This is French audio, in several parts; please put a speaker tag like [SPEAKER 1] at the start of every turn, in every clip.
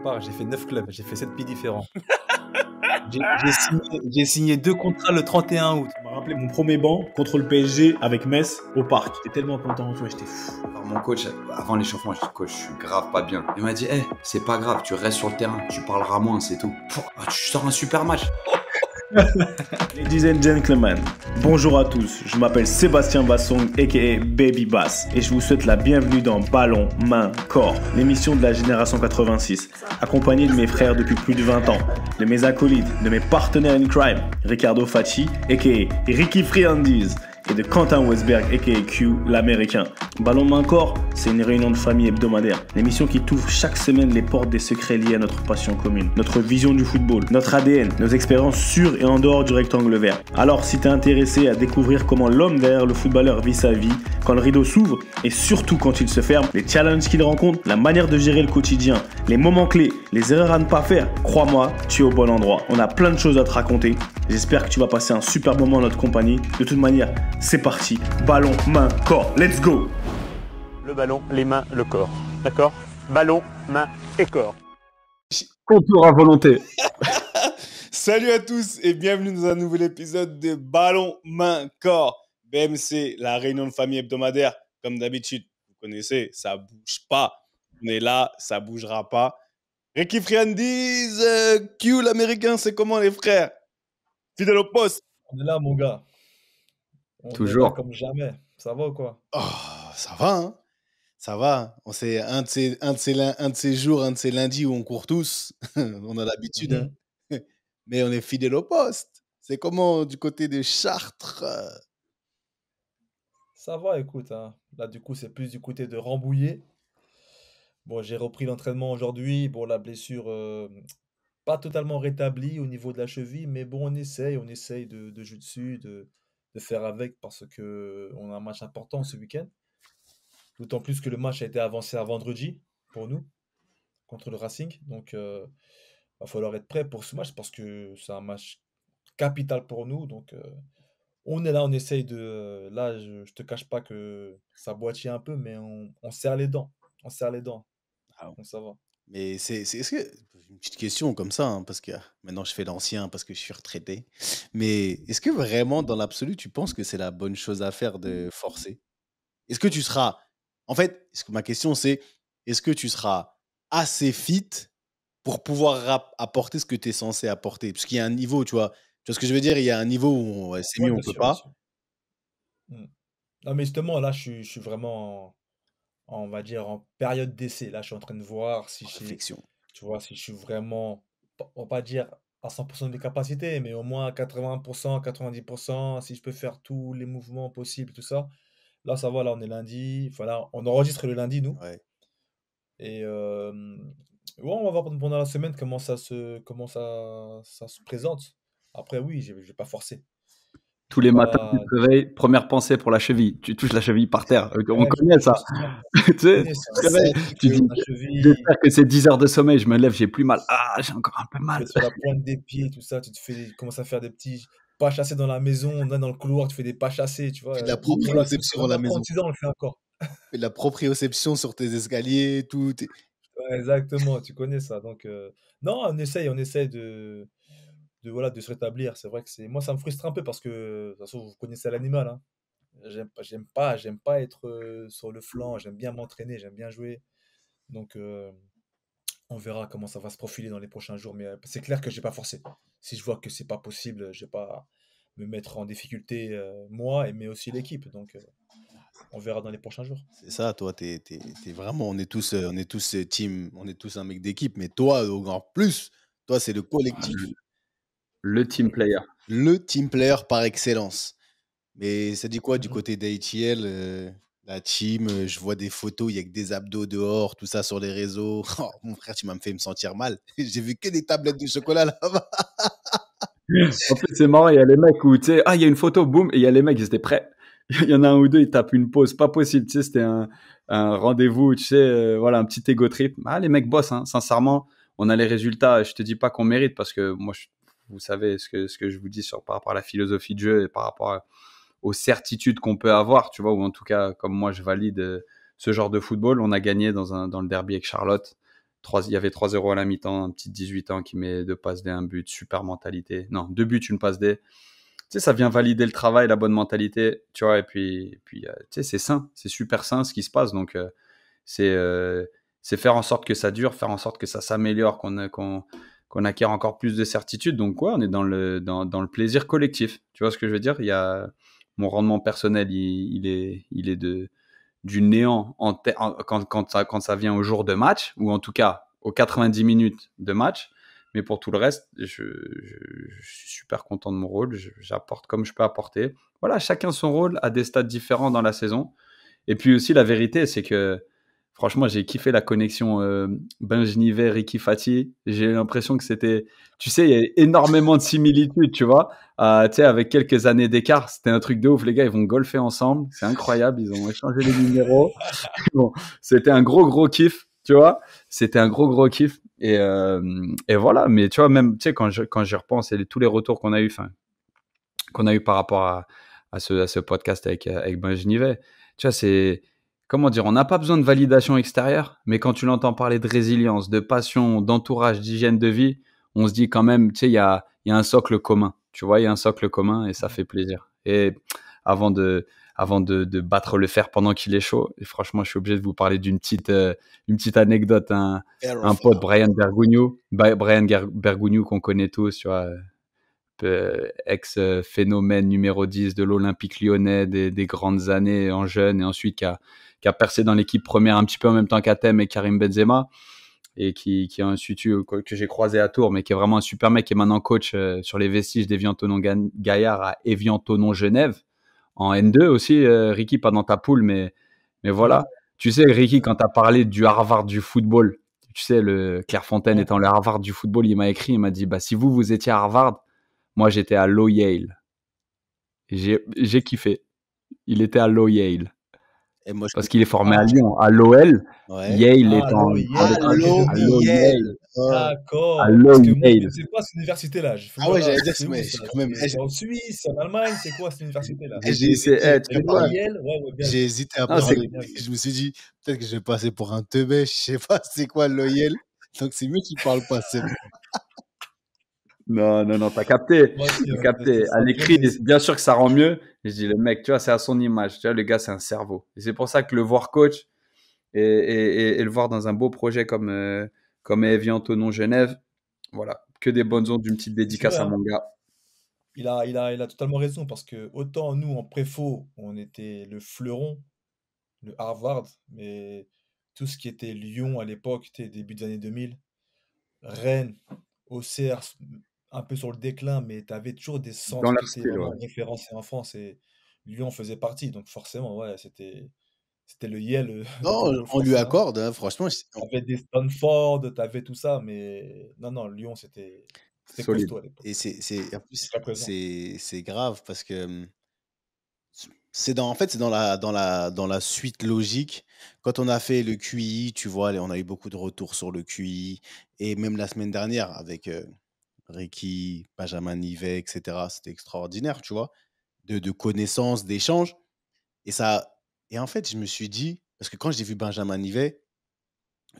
[SPEAKER 1] part, j'ai fait 9 clubs, j'ai fait 7 pays différents. J'ai signé 2 contrats le 31 août.
[SPEAKER 2] Ça m'a rappelé mon premier banc contre le PSG avec Metz au parc. J'étais tellement content, tu vois, j'étais fou.
[SPEAKER 3] Alors, mon coach, avant l'échauffement, je dis coach, je suis grave pas bien. Il m'a dit, hey, c'est pas grave, tu restes sur le terrain, tu parleras moins, c'est tout. Tu sors un super match.
[SPEAKER 2] Ladies and gentlemen, bonjour à tous. Je m'appelle Sébastien Bassong, aka Baby Bass, et je vous souhaite la bienvenue dans Ballon, Main, Corps, l'émission de la génération 86, accompagné de mes frères depuis plus de 20 ans, de mes acolytes, de mes partenaires in crime, Ricardo Facci, aka Ricky Friandise, et de Quentin Westberg, aka Q, l'américain. Ballon Main Corps, c'est une réunion de famille hebdomadaire. L'émission qui t'ouvre chaque semaine les portes des secrets liés à notre passion commune, notre vision du football, notre ADN, nos expériences sur et en dehors du rectangle vert. Alors, si t'es intéressé à découvrir comment l'homme derrière le footballeur vit sa vie, quand le rideau s'ouvre et surtout quand il se ferme, les challenges qu'il rencontre, la manière de gérer le quotidien, les moments clés, les erreurs à ne pas faire, crois-moi, tu es au bon endroit. On a plein de choses à te raconter. J'espère que tu vas passer un super moment en notre compagnie. De toute manière, c'est parti. Ballon, main, corps. Let's go!
[SPEAKER 4] Le ballon, les mains, le corps. D'accord? Ballon, main et corps.
[SPEAKER 5] Contour à volonté.
[SPEAKER 6] Salut à tous et bienvenue dans un nouvel épisode de Ballon, Main, Corps. BMC, la réunion de famille hebdomadaire. Comme d'habitude, vous connaissez, ça bouge pas. On est là, ça bougera pas. Ricky Friandise, Q l'américain, c'est comment les frères? Fidèle au poste.
[SPEAKER 1] On est là, mon gars. On
[SPEAKER 5] Toujours.
[SPEAKER 1] est là comme jamais. Ça va ou quoi?
[SPEAKER 6] Oh, ça va, hein? Ça va. On sait un de ces jours, un de ces lundis où on court tous. On a l'habitude, hein? Mais on est fidèle au poste. C'est comment du côté de Chartres?
[SPEAKER 1] Ça va, écoute. Hein. Là, du coup, c'est plus du côté de Rambouillet. Bon, j'ai repris l'entraînement aujourd'hui. Bon, la blessure, pas totalement rétablie au niveau de la cheville, mais bon, on essaye de jouer dessus, de faire avec parce que on a un match important ce week-end. D'autant plus que le match a été avancé à vendredi pour nous contre le Racing. Donc, va falloir être prêt pour ce match parce que c'est un match capital pour nous. Donc, on est là, on essaye de. Là, je te cache pas que ça boitille un peu, mais on serre les dents. On serre les dents.
[SPEAKER 6] Ah,
[SPEAKER 1] Donc, ça va.
[SPEAKER 6] mais est-ce que une petite question comme ça, hein, parce que maintenant je fais l'ancien parce que je suis retraité. Mais est-ce que vraiment dans l'absolu tu penses que c'est la bonne chose à faire de forcer? Est-ce que tu seras en fait, ma question c'est est-ce que tu seras assez fit pour pouvoir apporter ce que tu es censé apporter? Parce qu'il y a un niveau, tu vois ce que je veux dire? Il y a un niveau où c'est
[SPEAKER 1] Ouais,
[SPEAKER 6] mieux, on
[SPEAKER 1] bien
[SPEAKER 6] peut
[SPEAKER 1] sûr, bien
[SPEAKER 6] pas.
[SPEAKER 1] sûr. Mm. Non, mais justement, là, je suis vraiment, on va dire, en période d'essai. Là, je suis en train de voir si
[SPEAKER 6] Réflexion.
[SPEAKER 1] tu vois, si je suis vraiment, on va pas dire à 100% de mes capacités, mais au moins à 80%, 90%, si je peux faire tous les mouvements possibles, tout ça. Là, ça va, là, on est lundi. Voilà, on enregistre le lundi, nous.
[SPEAKER 6] Ouais.
[SPEAKER 1] Et ouais, on va voir pendant la semaine comment ça se présente. Après, oui, je vais pas forcer.
[SPEAKER 5] Tous
[SPEAKER 1] Je vais
[SPEAKER 5] les matins, tu
[SPEAKER 1] pas.
[SPEAKER 5] te réveilles, première pensée pour la cheville. Tu touches la cheville par terre. On
[SPEAKER 1] Ouais,
[SPEAKER 5] connaît ça. Tu sais,
[SPEAKER 1] connais, c'est
[SPEAKER 5] tu te
[SPEAKER 1] un
[SPEAKER 5] réveilles,
[SPEAKER 1] sciatique,
[SPEAKER 5] tu dis,
[SPEAKER 1] la cheville,
[SPEAKER 5] j'espère que c'est 10 heures de sommeil, je me lève, j'ai plus mal. Ah, j'ai encore un peu
[SPEAKER 1] tu
[SPEAKER 5] mal.
[SPEAKER 1] es sur la pointe des pieds, tout ça, commences à faire des petits pas chassés dans la maison, là, dans le couloir, tu fais des pas chassés, tu vois.
[SPEAKER 6] Fais de la
[SPEAKER 1] Bon, là, c'est
[SPEAKER 6] proprioception à
[SPEAKER 1] même
[SPEAKER 6] la
[SPEAKER 1] à
[SPEAKER 6] maison.
[SPEAKER 1] 36 ans, on le fait encore.
[SPEAKER 6] Fais de la proprioception sur tes escaliers, tout.
[SPEAKER 1] Ouais, exactement, tu connais ça. Donc, non, on essaye voilà, de se rétablir. C'est vrai que moi, ça me frustre un peu parce que, de toute façon, vous connaissez l'animal, hein. J'aime pas être sur le flanc. J'aime bien m'entraîner, j'aime bien jouer. Donc, on verra comment ça va se profiler dans les prochains jours. Mais c'est clair que je vais pas forcer. Si je vois que c'est pas possible, je vais pas me mettre en difficulté, moi, mais aussi l'équipe. Donc, on verra dans les prochains jours.
[SPEAKER 6] C'est ça, toi, t'es vraiment, on est tous team, on est tous un mec d'équipe, mais toi, en plus, toi, c'est le collectif,
[SPEAKER 5] Le team player.
[SPEAKER 6] le team player par excellence. Mais ça dit quoi du
[SPEAKER 1] Mhm.
[SPEAKER 6] côté d'ATL, la team, je vois des photos, il y a que des abdos dehors, tout ça sur les réseaux. Oh, mon frère, tu m'as me fait me sentir mal. J'ai vu que des tablettes de chocolat là-bas.
[SPEAKER 5] En plus, c'est marrant, il y a les mecs où, tu sais, il y a une photo, boum, et il y a les mecs, ils étaient prêts. Il y en a un ou deux, ils tapent une pause, pas possible, tu sais, c'était un rendez-vous, tu sais, voilà, un petit ego trip. Ah, les mecs bossent, hein, sincèrement, on a les résultats, je te dis pas qu'on mérite, parce que moi, vous savez ce que je vous dis par rapport à la philosophie de jeu et par rapport aux certitudes qu'on peut avoir, tu vois, ou en tout cas, comme moi, je valide ce genre de football. On a gagné dans le derby avec Charlotte, il y avait 3-0 à la mi-temps, un petit 18 ans qui met 2 passes D, un but, super mentalité. Non, 2 buts, une passe D. Tu sais, ça vient valider le travail, la bonne mentalité, tu vois, et puis tu sais, c'est sain, c'est super sain ce qui se passe, donc c'est euh, c'est faire en sorte que ça dure, faire en sorte que ça s'améliore, qu'on acquiert encore plus de certitude. Donc ouais, on est dans le plaisir collectif, tu vois ce que je veux dire. Il y a mon rendement personnel, il est du néant quand ça vient au jour de match, ou en tout cas aux 90 minutes de match. Mais pour tout le reste, je suis super content de mon rôle. J'apporte comme je peux apporter. Voilà, chacun son rôle à des stades différents dans la saison. Et puis aussi, la vérité, c'est que franchement, j'ai kiffé la connexion Benjnivet, Ricky Fati. J'ai l'impression que c'était, tu sais, il y a énormément de similitudes, tu vois. Tu sais, avec quelques années d'écart, c'était un truc de ouf. Les gars, ils vont golfer ensemble. C'est incroyable. Ils ont échangé les numéros. Bon, c'était un gros kiff, tu vois. C'était un gros kiff. Et voilà. Mais tu vois, même, tu sais, quand j'y repense et tous les retours qu'on a eu, qu'on a eu par rapport à ce podcast avec Benjnivet, tu vois, c'est, comment dire, on n'a pas besoin de validation extérieure, mais quand tu l'entends parler de résilience, de passion, d'entourage, d'hygiène de vie, on se dit quand même, tu sais, il y a un socle commun, tu vois, il y a un socle commun et ça fait plaisir. Et avant de battre le fer pendant qu'il est chaud, et franchement, je suis obligé de vous parler d'une petite anecdote. Un pote, Brian Bergogneau, qu'on connaît tous, tu vois, ex-phénomène numéro 10 de l'Olympique lyonnais des grandes années en jeune, et ensuite qui a percé dans l'équipe première un petit peu en même temps qu'Athème et Karim Benzema, et qui a ensuite que j'ai croisé à Tours, mais qui est vraiment un super mec, qui est maintenant coach sur les vestiges d'Evian Tonon Gaillard à Evian Tonon Genève, en N2 aussi. Ricky, pas dans ta poule, mais voilà. Tu sais, Ricky, quand tu as parlé du Harvard du football, tu sais, le Clairefontaine étant le Harvard du football, il m'a écrit, il m'a dit, bah, si vous étiez à Harvard, moi, j'étais à Low Yale. J'ai kiffé. Il était à Low Yale.
[SPEAKER 6] Et moi,
[SPEAKER 5] Parce qu'il est formé à Lyon. À l'OL,
[SPEAKER 6] Ouais.
[SPEAKER 5] Yale est
[SPEAKER 1] Low Yale.
[SPEAKER 6] À Low Yale.
[SPEAKER 1] D'accord.
[SPEAKER 5] À Low
[SPEAKER 1] Parce que moi, je
[SPEAKER 5] Yale.
[SPEAKER 1] ne sais pas cette université-là.
[SPEAKER 6] Ah ouais, j'allais dire,
[SPEAKER 1] C'est où
[SPEAKER 6] mais
[SPEAKER 1] ça?
[SPEAKER 6] quand même,
[SPEAKER 1] C'est en Suisse, en Allemagne, c'est quoi cette université-là?
[SPEAKER 5] J'ai dit, tu
[SPEAKER 1] Elle
[SPEAKER 5] sais
[SPEAKER 1] est pas
[SPEAKER 5] quoi?
[SPEAKER 1] Yale? Ouais, bien
[SPEAKER 6] j'ai
[SPEAKER 1] vu.
[SPEAKER 6] hésité à
[SPEAKER 5] Non, c'est
[SPEAKER 6] parler. Je me suis dit, peut-être que je vais passer pour un teubé, je sais pas c'est quoi Loyal. Donc c'est mieux qu'il parle pas, c'est bon.
[SPEAKER 5] Non, t'as capté.
[SPEAKER 1] Moi aussi,
[SPEAKER 5] T'as
[SPEAKER 1] hein,
[SPEAKER 5] capté. À l'écrit, bien sûr que ça rend mieux. Je dis, le mec, tu vois, c'est à son image. Tu vois, le gars, c'est un cerveau. Et c'est pour ça que le voir coach et le voir dans un beau projet comme Evian Tonon Genève, voilà, que des bonnes ondes, d'une petite
[SPEAKER 1] c'est vrai,
[SPEAKER 5] dédicace à
[SPEAKER 1] hein.
[SPEAKER 5] mon gars.
[SPEAKER 1] Il a totalement raison parce que autant nous, en préfo, on était le fleuron, le Harvard, mais tout ce qui était Lyon à l'époque, début des années 2000, Rennes, Auxerre, un peu sur le déclin, mais tu avais toujours des
[SPEAKER 5] Dans
[SPEAKER 1] centres qui
[SPEAKER 5] leur
[SPEAKER 1] étaient
[SPEAKER 5] style, ouais.
[SPEAKER 1] vraiment référencés en France et Lyon faisait partie. Donc forcément, ouais, c'était le Yale du
[SPEAKER 6] Non,
[SPEAKER 1] football
[SPEAKER 6] on lui
[SPEAKER 1] français, hein.
[SPEAKER 6] accorde, hein, franchement.
[SPEAKER 1] T'avais des Stanford, t'avais tout ça, mais non, Lyon, c'était
[SPEAKER 5] Solide.
[SPEAKER 1] costaud à l'époque.
[SPEAKER 6] Et en plus,
[SPEAKER 1] Très présent.
[SPEAKER 6] c'est grave parce que en fait, c'est dans la suite logique. Quand on a fait le QI, tu vois, on a eu beaucoup de retours sur le QI. Et même la semaine dernière, avec Ricky, Benjamin Nivet, etc., c'était extraordinaire, tu vois, de connaissances, d'échanges. Et en fait, je me suis dit, parce que quand j'ai vu Benjamin Nivet,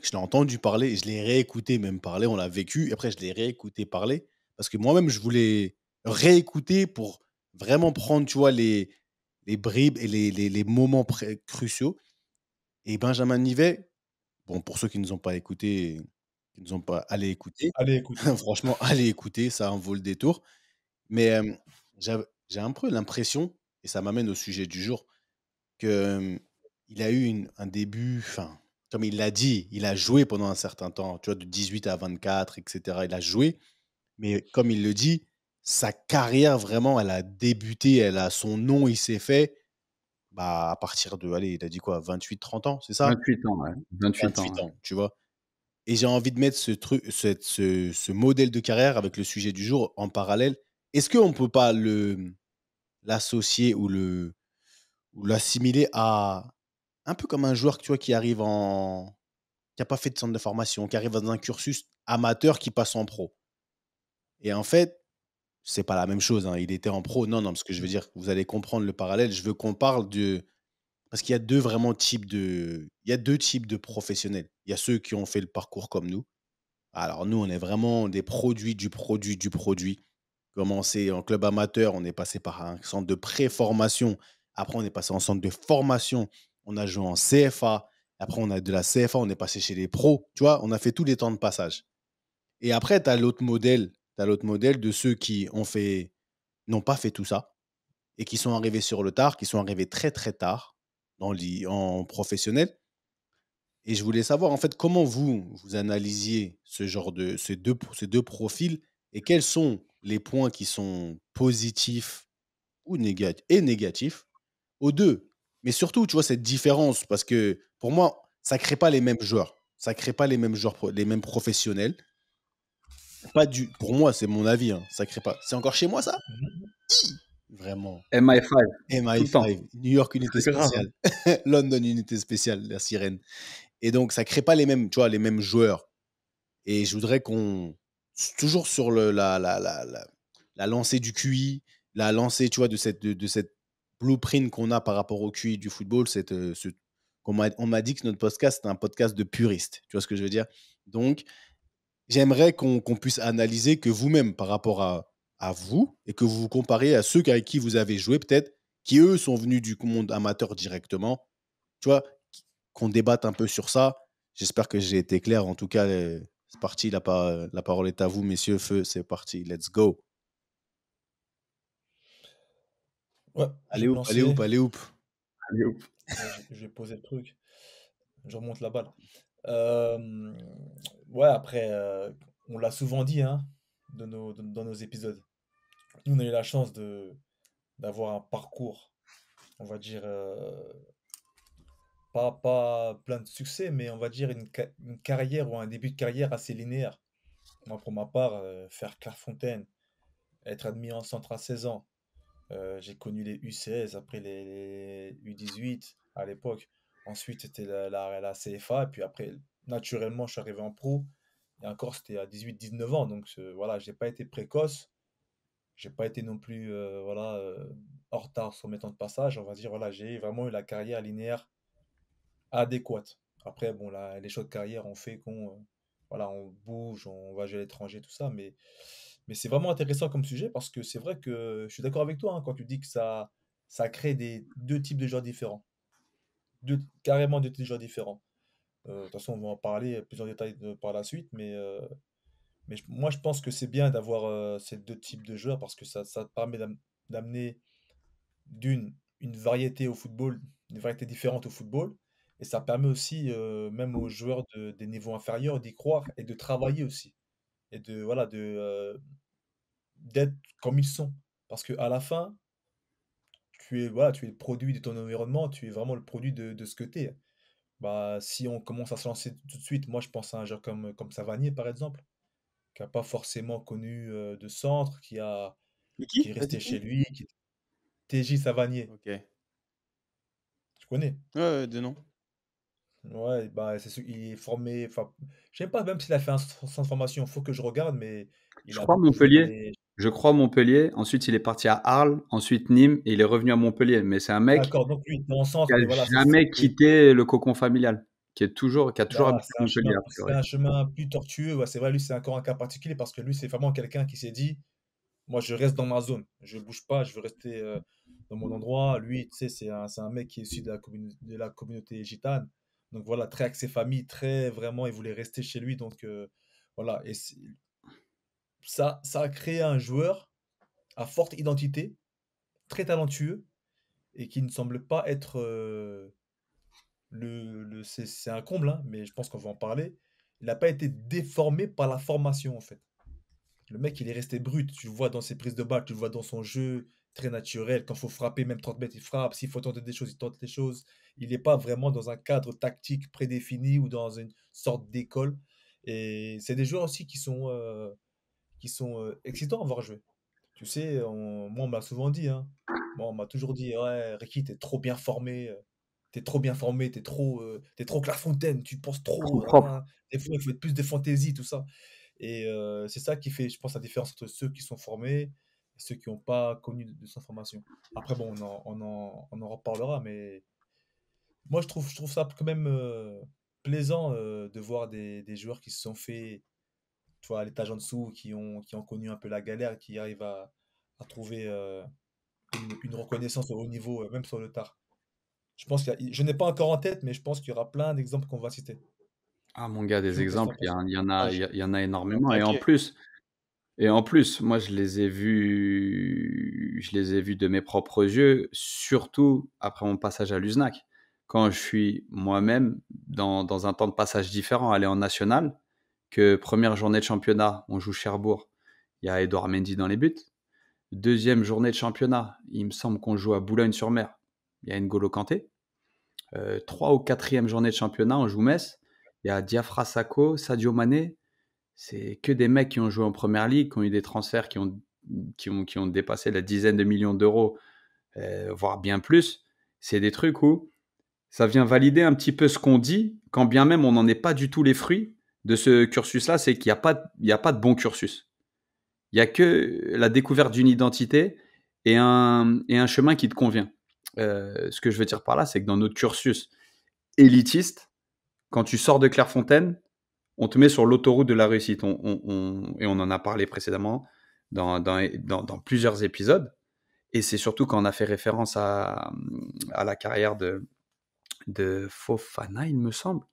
[SPEAKER 6] je l'ai entendu parler, je l'ai réécouté même parler, on l'a vécu, et après je l'ai réécouté parler, parce que moi-même, je voulais réécouter pour vraiment prendre, tu vois, les bribes et les moments cruciaux. Et Benjamin Nivet, bon, pour ceux qui ne nous ont pas écoutés, qui ne nous ont pas allé écouter,
[SPEAKER 1] Allez, écoutez.
[SPEAKER 6] franchement, allez écouter, ça en vaut le détour. Mais j'ai un peu l'impression, et ça m'amène au sujet du jour, que il a eu un début, enfin, comme il l'a dit, il a joué pendant un certain temps, tu vois, de 18 à 24, etc. Il a joué, mais comme il le dit, sa carrière vraiment, elle a débuté, elle a son nom, il s'est fait bah, à partir de, allez, il a dit quoi, 28-30 ans, c'est ça?
[SPEAKER 5] 28 ans, ouais. 28 ans,
[SPEAKER 6] 28
[SPEAKER 5] ouais.
[SPEAKER 6] ans, tu vois. Et j'ai envie de mettre ce modèle de carrière avec le sujet du jour en parallèle. Est-ce qu'on ne peut pas l'associer ou l'assimiler à un peu comme un joueur, tu vois, qui arrive qui n'a pas fait de centre de formation, qui arrive dans un cursus amateur qui passe en pro. Et en fait, c'est pas la même chose, hein. Il était en pro. Non, ce que je veux dire, vous allez comprendre le parallèle. Je veux qu'on parle Parce qu'il y a il y a deux types de professionnels. Il y a ceux qui ont fait le parcours comme nous. Alors nous, on est vraiment des produits du produit du produit. Commencé en club amateur, on est passé par un centre de pré-formation. Après, on est passé en centre de formation. On a joué en CFA. Après, on a de la CFA, on est passé chez les pros. Tu vois, on a fait tous les temps de passage. Et après, tu as l'autre modèle. Tu as l'autre modèle de ceux qui n'ont pas fait tout ça et qui sont arrivés sur le tard, qui sont arrivés très très tard en professionnel. Et je voulais savoir en fait comment vous analysiez ces deux profils et quels sont les points qui sont positifs et négatifs aux deux. Mais surtout, tu vois, cette différence, parce que pour moi, ça ne crée pas les mêmes joueurs. Ça ne crée pas les mêmes joueurs, les mêmes professionnels. Pour moi, c'est mon avis. Hein, ça crée pas. C'est encore chez moi, ça?
[SPEAKER 1] Mhm.
[SPEAKER 6] Vraiment.
[SPEAKER 5] MI5, tout le temps.
[SPEAKER 6] MI5, New York unité
[SPEAKER 5] C'est grave.
[SPEAKER 6] spéciale, London unité spéciale, la sirène. Et donc, ça crée pas tu vois, les mêmes joueurs. Et je voudrais qu'on, toujours sur la lancée du QI, la lancée, tu vois, de cette blueprint qu'on a par rapport au QI du football, on m'a dit que notre podcast, c'est un podcast de puristes. Tu vois ce que je veux dire? Donc, j'aimerais qu'on puisse analyser que vous-même par rapport à vous et que vous vous comparez à ceux avec qui vous avez joué peut-être, qui eux sont venus du monde amateur directement. Tu vois, qu'on débatte un peu sur ça. J'espère que j'ai été clair. En tout cas, c'est parti. La parole est à vous, messieurs. Feu, c'est parti. Let's go.
[SPEAKER 1] Ouais, je
[SPEAKER 6] Allez,
[SPEAKER 1] vais me
[SPEAKER 6] oup, allez, oup,
[SPEAKER 1] lancer.
[SPEAKER 6] allez, oup.
[SPEAKER 5] Allez, hop.
[SPEAKER 1] Ouais, je vais poser le truc. Je remonte la balle. Euh, ouais, après, on l'a souvent dit hein, dans nos épisodes. Nous, on a eu la chance d'avoir un parcours, on va dire, pas plein de succès, mais on va dire une carrière ou un début de carrière assez linéaire. Moi, pour ma part, faire Clairefontaine, être admis en centre à 16 ans, j'ai connu les U16, après les U18 à l'époque. Ensuite, c'était la CFA, et puis après, naturellement, je suis arrivé en pro. Et encore, c'était à 18-19 ans, donc voilà, j'ai pas été précoce, j'ai pas été non plus voilà, en retard sur mes temps de passage. On va dire, voilà, j'ai vraiment eu la carrière linéaire adéquate. Après, bon, là, les choix de carrière ont fait voilà, on bouge, on va jouer à l'étranger, tout ça, mais c'est vraiment intéressant comme sujet parce que c'est vrai que je suis d'accord avec toi hein, quand tu dis que ça crée deux types de joueurs différents. Carrément deux types de joueurs différents. De toute façon, on va en parler plus en détail par la suite, mais moi, je pense que c'est bien d'avoir ces deux types de joueurs parce que ça te permet d'amener une variété au football, une variété différente au football. Et ça permet aussi, même aux joueurs des niveaux inférieurs, d'y croire et de travailler aussi. Et voilà, d'être comme ils sont. Parce qu'à la fin, voilà, tu es le produit de ton environnement, tu es vraiment le produit de ce que tu es. Bah, si on commence à se lancer tout de suite, moi je pense à un joueur comme Savanier par exemple, qui n'a pas forcément connu de centre,
[SPEAKER 6] Mais
[SPEAKER 1] qui
[SPEAKER 6] qui?
[SPEAKER 1] est
[SPEAKER 6] T'as dit
[SPEAKER 1] resté chez
[SPEAKER 6] qui?
[SPEAKER 1] lui, TJ Savanier,
[SPEAKER 6] Ok. Ouais,
[SPEAKER 1] tu connais?
[SPEAKER 6] ouais, de nom.
[SPEAKER 1] Ouais, bah, il est formé. Enfin, je sais pas même s'il a fait un centre de formation. Il faut que je regarde, mais il
[SPEAKER 5] Je
[SPEAKER 1] a
[SPEAKER 5] crois
[SPEAKER 1] beaucoup joué dans
[SPEAKER 5] Montpellier.
[SPEAKER 1] les.
[SPEAKER 5] Je crois Montpellier. Ensuite, il est parti à Arles, ensuite Nîmes, et il est revenu à Montpellier. Mais c'est un mec
[SPEAKER 1] D'accord, donc lui, il était en
[SPEAKER 5] qui
[SPEAKER 1] centre,
[SPEAKER 5] a
[SPEAKER 1] mais voilà,
[SPEAKER 5] jamais quitté le cocon familial, qui a toujours
[SPEAKER 1] voilà,
[SPEAKER 5] habité à Montpellier, a
[SPEAKER 1] c'est
[SPEAKER 5] priori.
[SPEAKER 1] un chemin plus tortueux. Ouais, c'est vrai, lui, c'est encore un cas particulier parce que lui, c'est vraiment quelqu'un qui s'est dit, moi, je reste dans ma zone. Je bouge pas, je veux rester dans mon endroit. Lui, tu sais, c'est un mec qui est issu de la communauté gitane. Donc voilà, très axé famille, très vraiment, il voulait rester chez lui. Donc voilà, et ça a créé un joueur à forte identité, très talentueux et qui ne semble pas être c'est un comble, hein, mais je pense qu'on va en parler. Il n'a pas été déformé par la formation en fait. Le mec, il est resté brut. Tu le vois dans ses prises de balle, tu le vois dans son jeu très naturel. Quand il faut frapper, même 30 mètres, il frappe. S'il faut tenter des choses, il tente des choses. Il n'est pas vraiment dans un cadre tactique prédéfini ou dans une sorte d'école. Et c'est des joueurs aussi qui sont excitants à voir jouer. Tu sais, moi, on m'a souvent dit, hein. Moi, on m'a toujours dit, ouais, Ricky, t'es trop bien formé. T'es trop bien formé, t'es trop Clairefontaine, tu penses
[SPEAKER 5] Trop
[SPEAKER 1] trop.
[SPEAKER 5] propre.
[SPEAKER 1] Hein. Des fois, il faut être plus de fantaisie, tout ça. Et c'est ça qui fait, je pense, la différence entre ceux qui sont formés et ceux qui n'ont pas connu de cette formation. Après, bon, on en reparlera, mais je trouve ça quand même plaisant de voir des joueurs qui se sont fait, tu vois, à l'étage en dessous, qui ont connu un peu la galère, qui arrivent à trouver une reconnaissance au haut niveau, même sur le tard. Je n'ai pas encore en tête, mais je pense qu'il y aura plein d'exemples qu'on va citer.
[SPEAKER 5] Ah, mon gars, des
[SPEAKER 1] Vous, qu'est-ce que t'en
[SPEAKER 5] exemples,
[SPEAKER 1] penses?
[SPEAKER 6] Ah, je-
[SPEAKER 5] il y en a énormément.
[SPEAKER 6] ok.
[SPEAKER 5] Et en plus, moi, je les ai vus de mes propres yeux, surtout après mon passage à l'USNAC. Quand je suis moi-même dans un temps de passage différent, aller en national, que première journée de championnat, on joue Cherbourg, il y a Edouard Mendy dans les buts. Deuxième journée de championnat, il me semble qu'on joue à Boulogne-sur-Mer, il y a N'Golo Kanté. Trois ou quatrième journée de championnat, on joue Metz, il y a Diafra Sakho, Sadio Mané. C'est que des mecs qui ont joué en première ligue, qui ont eu des transferts qui ont dépassé la dizaine de millions d'euros, voire bien plus. C'est des trucs où ça vient valider un petit peu ce qu'on dit, quand bien même on n'en est pas du tout les fruits de ce cursus-là, c'est qu'il n'y a pas de bon cursus. Il n'y a que la découverte d'une identité et un chemin qui te convient. Ce que je veux dire par là, c'est que dans notre cursus élitiste, quand tu sors de Clairefontaine, on te met sur l'autoroute de la réussite. Et on en a parlé précédemment dans plusieurs épisodes. Et c'est surtout quand on a fait référence à la carrière de Fofana, il me semble.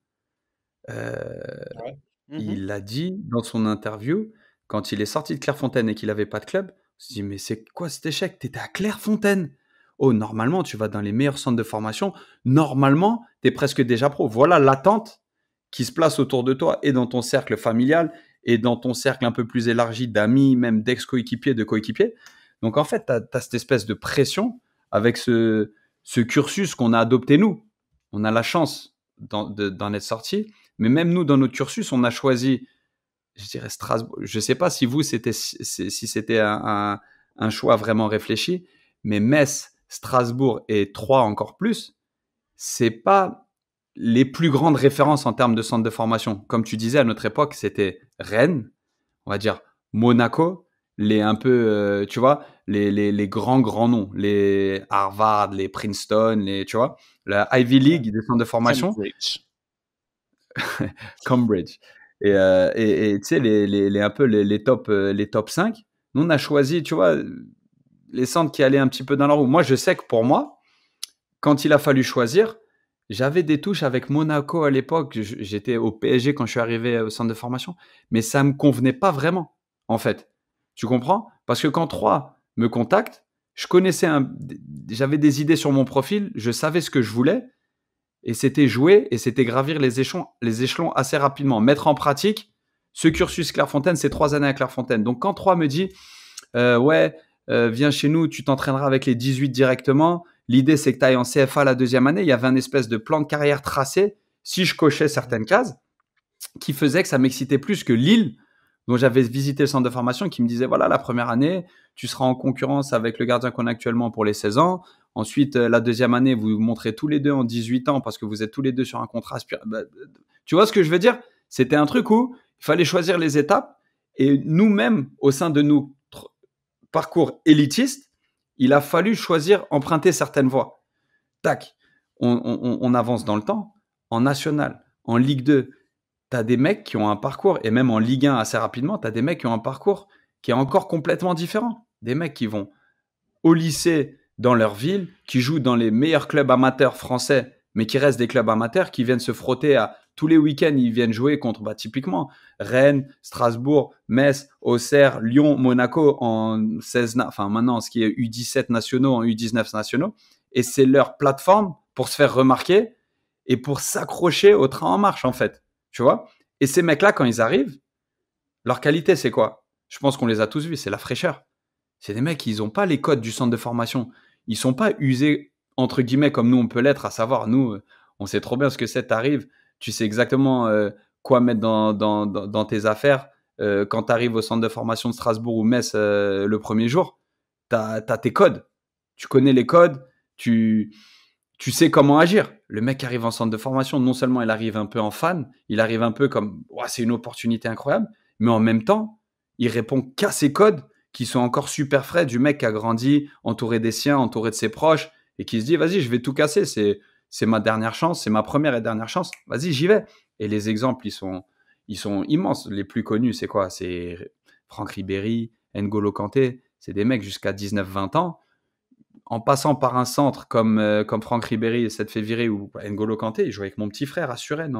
[SPEAKER 1] Ouais.
[SPEAKER 6] Mhm.
[SPEAKER 5] Il l'a dit dans son interview, quand il est sorti de Clairefontaine et qu'il n'avait pas de club, on s'est dit, mais c'est quoi cet échec? T'étais à Clairefontaine. Oh, normalement, tu vas dans les meilleurs centres de formation. Normalement, t'es presque déjà pro. Voilà l'attente qui se place autour de toi et dans ton cercle familial et dans ton cercle un peu plus élargi d'amis, même d'ex-coéquipiers, de coéquipiers. Donc, en fait, tu as cette espèce de pression avec ce cursus qu'on a adopté nous. On a la chance d'en être sorti. Mais même nous, dans notre cursus, on a choisi, je dirais Strasbourg. Je ne sais pas si vous, si c'était un choix vraiment réfléchi, mais Metz, Strasbourg et Troyes encore plus, c'est pas les plus grandes références en termes de centre de formation. Comme tu disais, à notre époque, c'était Rennes, on va dire Monaco, les un peu, tu vois, les grands noms, les Harvard, les Princeton, tu vois, la Ivy
[SPEAKER 1] Ouais.
[SPEAKER 5] League des centres de formation.
[SPEAKER 6] Cambridge.
[SPEAKER 5] Cambridge. Et tu sais, un peu les top 5. Nous, on a choisi, tu vois, les centres qui allaient un petit peu dans la roue. Moi, je sais que pour moi, quand il a fallu choisir, j'avais des touches avec Monaco à l'époque. J'étais au PSG quand je suis arrivé au centre de formation, mais ça ne me convenait pas vraiment, en fait. Tu comprends? Parce que quand 3 me contactent, j'avais des idées sur mon profil, je savais ce que je voulais, et c'était jouer et c'était gravir les échelons assez rapidement. Mettre en pratique ce cursus Clairefontaine, c'est 3 années à Clairefontaine. Donc quand 3 me dit viens chez nous, tu t'entraîneras avec les 18 directement. L'idée, c'est que tu ailles en CFA la deuxième année. Il y avait un espèce de plan de carrière tracé, si je cochais certaines cases, qui faisait que ça m'excitait plus que Lille, dont j'avais visité le centre de formation, qui me disait, voilà, la première année, tu seras en concurrence avec le gardien qu'on a actuellement pour les 16 ans. Ensuite, la deuxième année, vous vous montrez tous les deux en 18 ans parce que vous êtes tous les deux sur un contrat. Tu vois ce que je veux dire? C'était un truc où il fallait choisir les étapes. Et nous-mêmes, au sein de nos parcours élitistes, il a fallu choisir, emprunter certaines voies. Tac, on avance dans le temps. En national, en Ligue 2, tu as des mecs qui ont un parcours, et même en Ligue 1 assez rapidement, tu as des mecs qui ont un parcours qui est encore complètement différent. Des mecs qui vont au lycée dans leur ville, qui jouent dans les meilleurs clubs amateurs français, mais qui restent des clubs amateurs, qui viennent se frotter à tous les week-ends, ils viennent jouer contre, typiquement, Rennes, Strasbourg, Metz, Auxerre, Lyon, Monaco en 16, enfin maintenant, ce qui est U17 nationaux, en U19 nationaux. Et c'est leur plateforme pour se faire remarquer et pour s'accrocher au train en marche, en fait. Tu vois? Et ces mecs-là, quand ils arrivent, leur qualité, c'est quoi? Je pense qu'on les a tous vus, c'est la fraîcheur. C'est des mecs, ils n'ont pas les codes du centre de formation. Ils ne sont pas usés, entre guillemets, comme nous, on peut l'être, à savoir, nous, on sait trop bien ce que c'est, t'arrives, tu sais exactement quoi mettre dans tes affaires. Quand tu arrives au centre de formation de Strasbourg ou Metz le premier jour, tu as tes codes. Tu connais les codes, tu sais comment agir. Le mec arrive en centre de formation, non seulement il arrive un peu en fan, il arrive un peu comme c'est une opportunité incroyable, mais en même temps, il répond qu'à ses codes qui sont encore super frais du mec qui a grandi, entouré des siens, entouré de ses proches, et qui se dit, vas-y, je vais tout casser. c'est ma dernière chance, c'est ma première et dernière chance. Vas-y, j'y vais. Et les exemples, ils sont immenses. Les plus connus, c'est quoi? C'est Franck Ribéry, N'Golo Kanté. C'est des mecs jusqu'à 19-20 ans. En passant par un centre comme Franck Ribéry s'est fait virer ou N'Golo Kanté, ils jouaient avec mon petit frère à Suresnes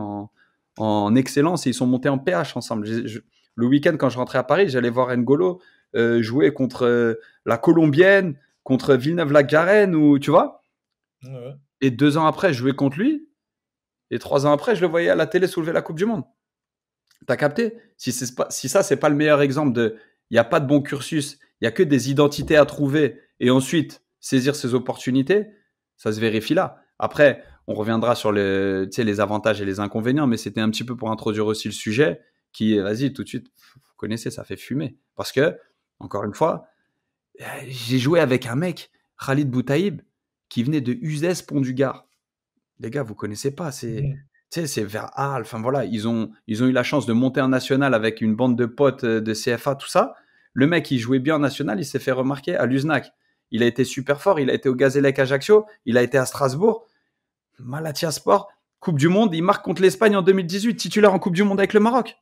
[SPEAKER 5] en excellence et ils sont montés en PH ensemble. Le week-end, quand je rentrais à Paris, j'allais voir N'Golo jouer contre la Colombienne, contre Villeneuve-la-Garenne, ou tu vois.
[SPEAKER 1] Ouais.
[SPEAKER 5] Et 2 ans après, je jouais contre lui. Et 3 ans après, je le voyais à la télé soulever la Coupe du Monde. T'as capté? Si ça, c'est pas le meilleur exemple de... Il n'y a pas de bon cursus, il n'y a que des identités à trouver et ensuite saisir ces opportunités, ça se vérifie là. Après, on reviendra sur les avantages et les inconvénients, mais c'était un petit peu pour introduire aussi le sujet qui, vas-y, tout de suite, vous connaissez, ça fait fumer. Parce que, encore une fois, j'ai joué avec un mec, Khalid Boutaïb, qui venait de Uzès Pont du Gard. Les gars, vous connaissez pas, c'est vers Arles. Enfin voilà, ils ont eu la chance de monter en national avec une bande de potes de CFA, tout ça. Le mec, il jouait bien en national, il s'est fait remarquer à l'USNAC. Il a été super fort, il a été au Gazélec Ajaccio, il a été à Strasbourg, Malatya Sport, Coupe du Monde, il marque contre l'Espagne en 2018, titulaire en Coupe du Monde avec le Maroc.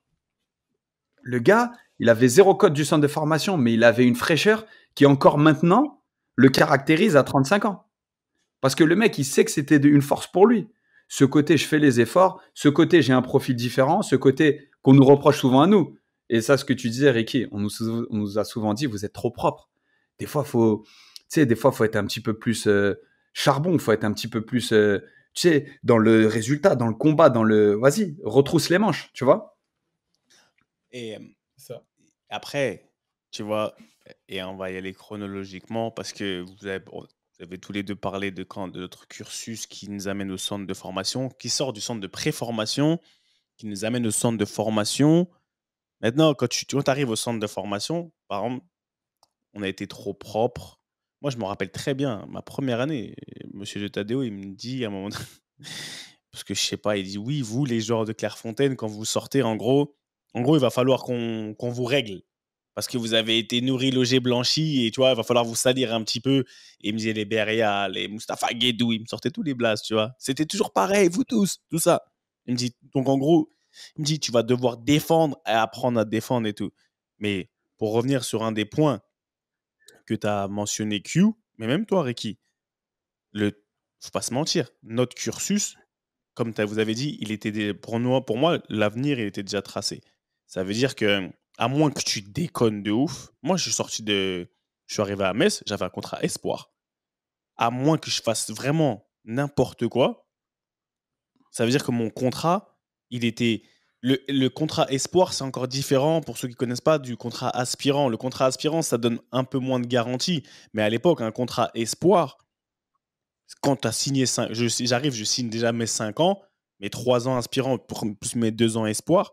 [SPEAKER 5] Le gars, il avait 0 code du centre de formation, mais il avait une fraîcheur qui encore maintenant le caractérise à 35 ans. Parce que le mec, il sait que c'était une force pour lui. Ce côté, je fais les efforts. Ce côté, j'ai un profil différent. Ce côté qu'on nous reproche souvent à nous. Et ça, ce que tu disais, Ricky, on nous a souvent dit, vous êtes trop propre. Des fois, faut être un petit peu plus charbon. Faut être un petit peu plus, dans le résultat, dans le combat, vas-y, retrousse les manches, tu vois.
[SPEAKER 6] Et
[SPEAKER 1] Ça.
[SPEAKER 6] après, tu vois, et on va y aller chronologiquement parce que vous avez tous les deux parlé de notre cursus qui nous amène au centre de formation, qui sort du centre de préformation, qui nous amène au centre de formation. Maintenant, quand tu arrives au centre de formation, par exemple, on a été trop propre. Moi, je me rappelle très bien, ma première année, Monsieur de Tadeo, il me dit à un moment donné, parce que je sais pas, il dit oui, vous, les joueurs de Clairefontaine, quand vous sortez, en gros, il va falloir qu'on vous règle. Parce que vous avez été nourris, logés, blanchis, et tu vois, il va falloir vous salir un petit peu. Et il me disait les Beria, les Mustapha Guedou, il me sortait tous les blasts, tu vois. C'était toujours pareil, vous tous, tout ça. Il me dit, donc en gros, il me dit, tu vas devoir défendre et apprendre à défendre et tout. Mais pour revenir sur un des points que tu as mentionné, Q, mais même toi, Ricky, faut pas se mentir, notre cursus, comme vous avez dit, il était pour moi, l'avenir, il était déjà tracé. Ça veut dire que, à moins que tu déconnes de ouf, moi, je suis arrivé à Metz, j'avais un contrat espoir. À moins que je fasse vraiment n'importe quoi, ça veut dire que mon contrat, il était... Le contrat espoir, c'est encore différent pour ceux qui ne connaissent pas du contrat aspirant. Le contrat aspirant, ça donne un peu moins de garantie. Mais à l'époque, un contrat espoir, quand tu as signé j'arrive, je signe déjà mes 5 ans, mes 3 ans aspirants plus mes 2 ans espoir.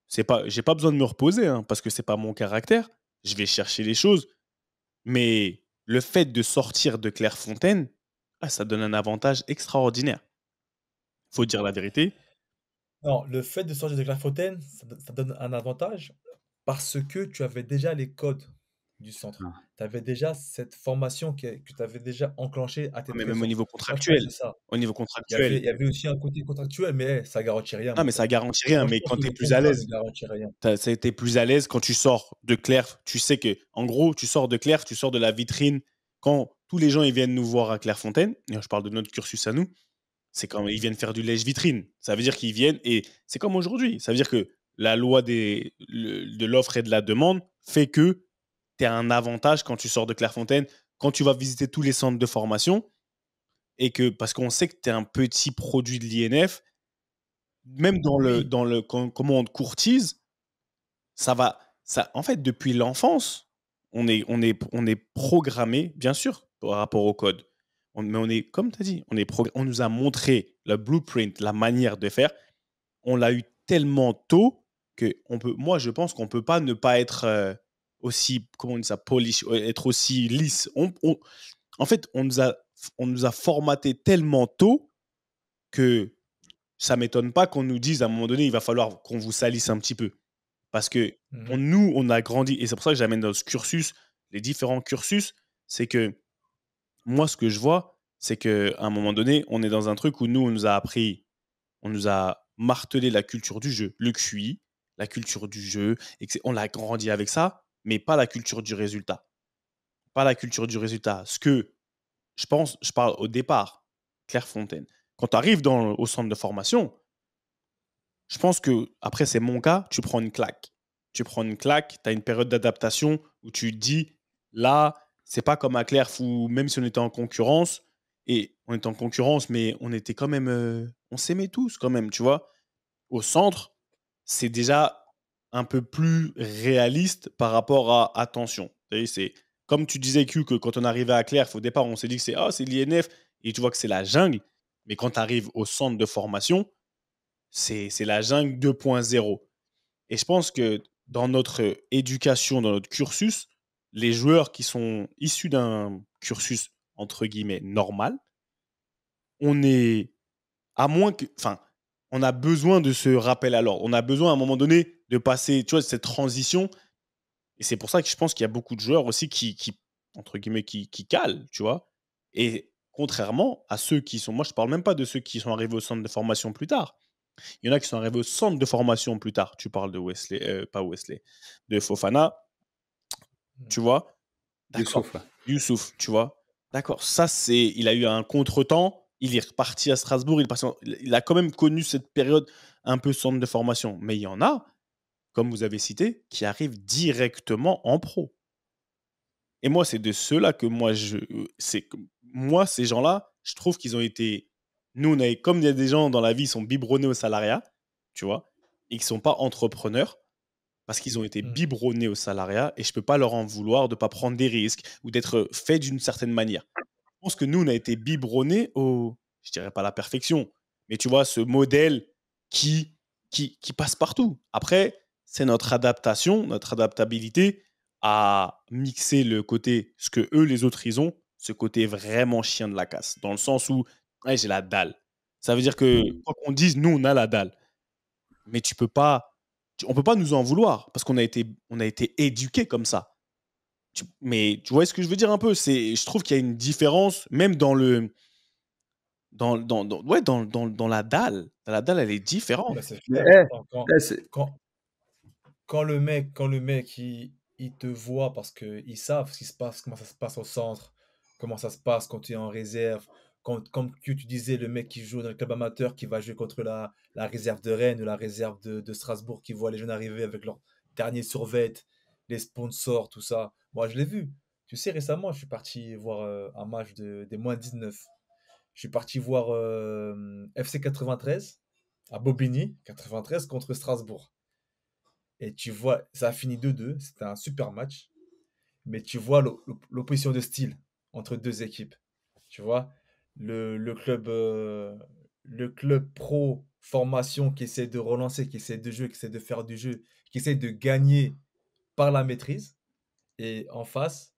[SPEAKER 6] J'ai pas besoin de me reposer parce que c'est pas mon caractère. Je vais chercher les choses. Mais le fait de sortir de Clairefontaine, ça donne un avantage extraordinaire. Faut dire la vérité.
[SPEAKER 1] Non, le fait de sortir de Clairefontaine, ça donne un avantage parce que tu avais déjà les codes du centre.
[SPEAKER 5] Ah.
[SPEAKER 1] Tu avais déjà cette formation que tu avais déjà enclenchée à tes
[SPEAKER 6] Mais
[SPEAKER 1] 13
[SPEAKER 6] même au
[SPEAKER 1] ans.
[SPEAKER 6] niveau
[SPEAKER 1] Moi, je pense
[SPEAKER 6] contractuel.
[SPEAKER 1] que c'est ça.
[SPEAKER 6] Au niveau
[SPEAKER 1] Il y
[SPEAKER 6] contractuel.
[SPEAKER 1] avait, il y avait aussi un côté contractuel, mais ça garantit rien,
[SPEAKER 6] Non,
[SPEAKER 1] mon
[SPEAKER 6] mais ça
[SPEAKER 1] pote.
[SPEAKER 6] garantit rien.
[SPEAKER 1] Moi, je
[SPEAKER 6] Mais
[SPEAKER 1] pense
[SPEAKER 6] quand
[SPEAKER 1] que
[SPEAKER 6] tu es
[SPEAKER 1] le
[SPEAKER 6] plus à
[SPEAKER 1] contrat
[SPEAKER 6] l'aise,
[SPEAKER 1] ne garantit rien.
[SPEAKER 6] t'es plus à l'aise quand tu sors de Claire. Tu sais que, en gros, tu sors de Claire, tu sors de la vitrine. Quand tous les gens ils viennent nous voir à Clairefontaine, et je parle de notre cursus à nous, c'est quand ils viennent faire du lèche-vitrine. Ça veut dire qu'ils viennent et c'est comme aujourd'hui. Ça veut dire que la loi de l'offre et de la demande fait que tu as un avantage quand tu sors de Clairefontaine, quand tu vas visiter tous les centres de formation et que, parce qu'on sait que tu es un petit produit de l'INF, même
[SPEAKER 1] Oui.
[SPEAKER 6] comment on te courtise, en fait, depuis l'enfance, on est programmé, bien sûr, par rapport au code. Mais on est, comme tu as dit, on nous a montré le blueprint, la manière de faire. On l'a eu tellement tôt que moi, je pense qu'on ne peut pas ne pas être aussi, comment on dit ça, polish, être aussi lisse. En fait, on nous a formaté tellement tôt que ça ne m'étonne pas qu'on nous dise à un moment donné, il va falloir qu'on vous salisse un petit peu. Parce que nous, on a grandi, et c'est pour ça que j'amène dans ce cursus, les différents cursus, c'est que moi, ce que je vois,
[SPEAKER 7] c'est qu'à un moment donné, on est dans un truc où nous, on nous a martelé la culture du jeu, le QI, la culture du jeu, et on l'a grandi avec ça, mais pas la culture du résultat. Pas la culture du résultat. Ce que je parle au départ, Clairefontaine. Quand tu arrives au centre de formation, je pense que, après, c'est mon cas, tu prends une claque. Tu prends une claque, tu as une période d'adaptation où tu te dis, là, c'est pas comme à Clairf où même si on était en concurrence, et on était en concurrence, mais on était quand même, on s'aimait tous quand même, tu vois. Au centre, c'est déjà un peu plus réaliste par rapport à attention. C'est comme tu disais, Q, que quand on arrivait à Clairf, au départ, on s'est dit que c'est l'INF, et tu vois que c'est la jungle. Mais quand tu arrives au centre de formation, c'est la jungle 2.0. Et je pense que dans notre éducation, dans notre cursus, les joueurs qui sont issus d'un cursus, entre guillemets, normal, on est, à moins que, enfin, on a besoin de ce rappel à l'ordre. On a besoin à un moment donné de passer, tu vois, cette transition. Et c'est pour ça que je pense qu'il y a beaucoup de joueurs aussi qui entre guillemets, qui calent, tu vois. Et contrairement à ceux qui sont, moi je parle même pas de ceux qui sont arrivés au centre de formation plus tard. Il y en a qui sont arrivés au centre de formation plus tard. Tu parles de Wesley, pas Wesley, de Fofana, tu vois. D'accord.
[SPEAKER 5] Youssouf, là.
[SPEAKER 7] Youssouf, tu vois. D'accord. Ça, il a eu un contretemps. Il est reparti à Strasbourg. Il a quand même connu cette période un peu centre de formation. Mais il y en a, comme vous avez cité, qui arrivent directement en pro. Et moi, c'est de ceux-là que moi, ces gens-là, je trouve qu'ils ont été. Nous, comme il y a des gens dans la vie, ils sont biberonnés au salariat, tu vois, et qui ne sont pas entrepreneurs parce qu'ils ont été biberonnés au salariat et je ne peux pas leur en vouloir de ne pas prendre des risques ou d'être fait d'une certaine manière. Je pense que nous, on a été biberonnés je dirais pas la perfection, mais tu vois, ce modèle qui passe partout. Après, c'est notre adaptation, notre adaptabilité à mixer le côté, ce que eux, les autres, ils ont, ce côté vraiment chien de la casse, dans le sens où ouais, j'ai la dalle. Ça veut dire que, quoi qu'on dise, nous, on a la dalle. Mais on peut pas nous en vouloir, parce qu'on a été éduqués comme ça. Mais tu vois ce que je veux dire un peu? Je trouve qu'il y a une différence, même dans le... Dans la dalle. Dans la dalle, elle est différente.
[SPEAKER 1] Bah, c'est
[SPEAKER 5] Mais,
[SPEAKER 1] clair.
[SPEAKER 5] c'est-
[SPEAKER 1] Quand le mec, il te voit parce qu'ils savent ce qui se passe, comment ça se passe au centre, comment ça se passe quand tu es en réserve. Comme que tu disais, le mec qui joue dans le club amateur, qui va jouer contre la réserve de Rennes ou la réserve de Strasbourg, qui voit les jeunes arriver avec leur dernier survêt, les sponsors, tout ça. Moi, je l'ai vu. Tu sais, récemment, je suis parti voir un match des moins 19. Je suis parti voir FC 93 à Bobigny, 93 contre Strasbourg. Et tu vois, ça a fini 2-2. C'était un super match. Mais tu vois l'opposition de style entre deux équipes. Tu vois, le club pro formation qui essaie de relancer, qui essaie de jouer, qui essaie de faire du jeu, qui essaie de gagner par la maîtrise. Et en face,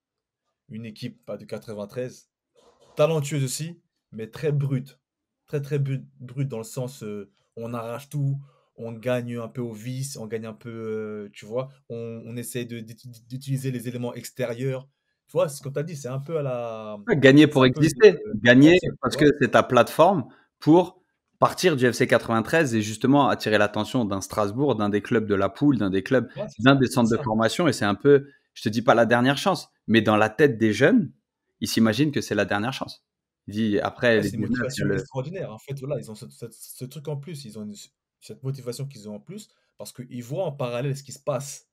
[SPEAKER 1] une équipe pas de 93, talentueuse aussi, mais très brute. Très très brute dans le sens on arrache tout, on gagne un peu au vice, on gagne un peu, tu vois, on essaie d'utiliser les éléments extérieurs. Tu vois, comme tu as dit, c'est un peu à la.
[SPEAKER 5] Gagner
[SPEAKER 1] C'est
[SPEAKER 5] pour
[SPEAKER 1] un peu
[SPEAKER 5] exister. Gagner
[SPEAKER 1] l'ancienne, tu
[SPEAKER 5] parce
[SPEAKER 1] vois.
[SPEAKER 5] que c'est ta plateforme pour partir du FC 93 et justement attirer l'attention d'un Strasbourg, d'un des clubs de la poule, d'un des clubs,
[SPEAKER 1] Ouais, c'est
[SPEAKER 5] d'un
[SPEAKER 1] ça,
[SPEAKER 5] des
[SPEAKER 1] c'est
[SPEAKER 5] centres de
[SPEAKER 1] ça.
[SPEAKER 5] formation. Et c'est un peu, je te dis pas la dernière chance, mais dans la tête des jeunes, ils s'imaginent que c'est la dernière chance. Il dit après
[SPEAKER 1] Ouais,
[SPEAKER 5] les
[SPEAKER 1] c'est une
[SPEAKER 5] 19, il y a
[SPEAKER 1] motivation
[SPEAKER 5] le.
[SPEAKER 1] extraordinaire. En fait, voilà, ils ont ce truc en plus. Ils ont cette motivation qu'ils ont en plus parce qu'ils voient en parallèle ce qui se passe.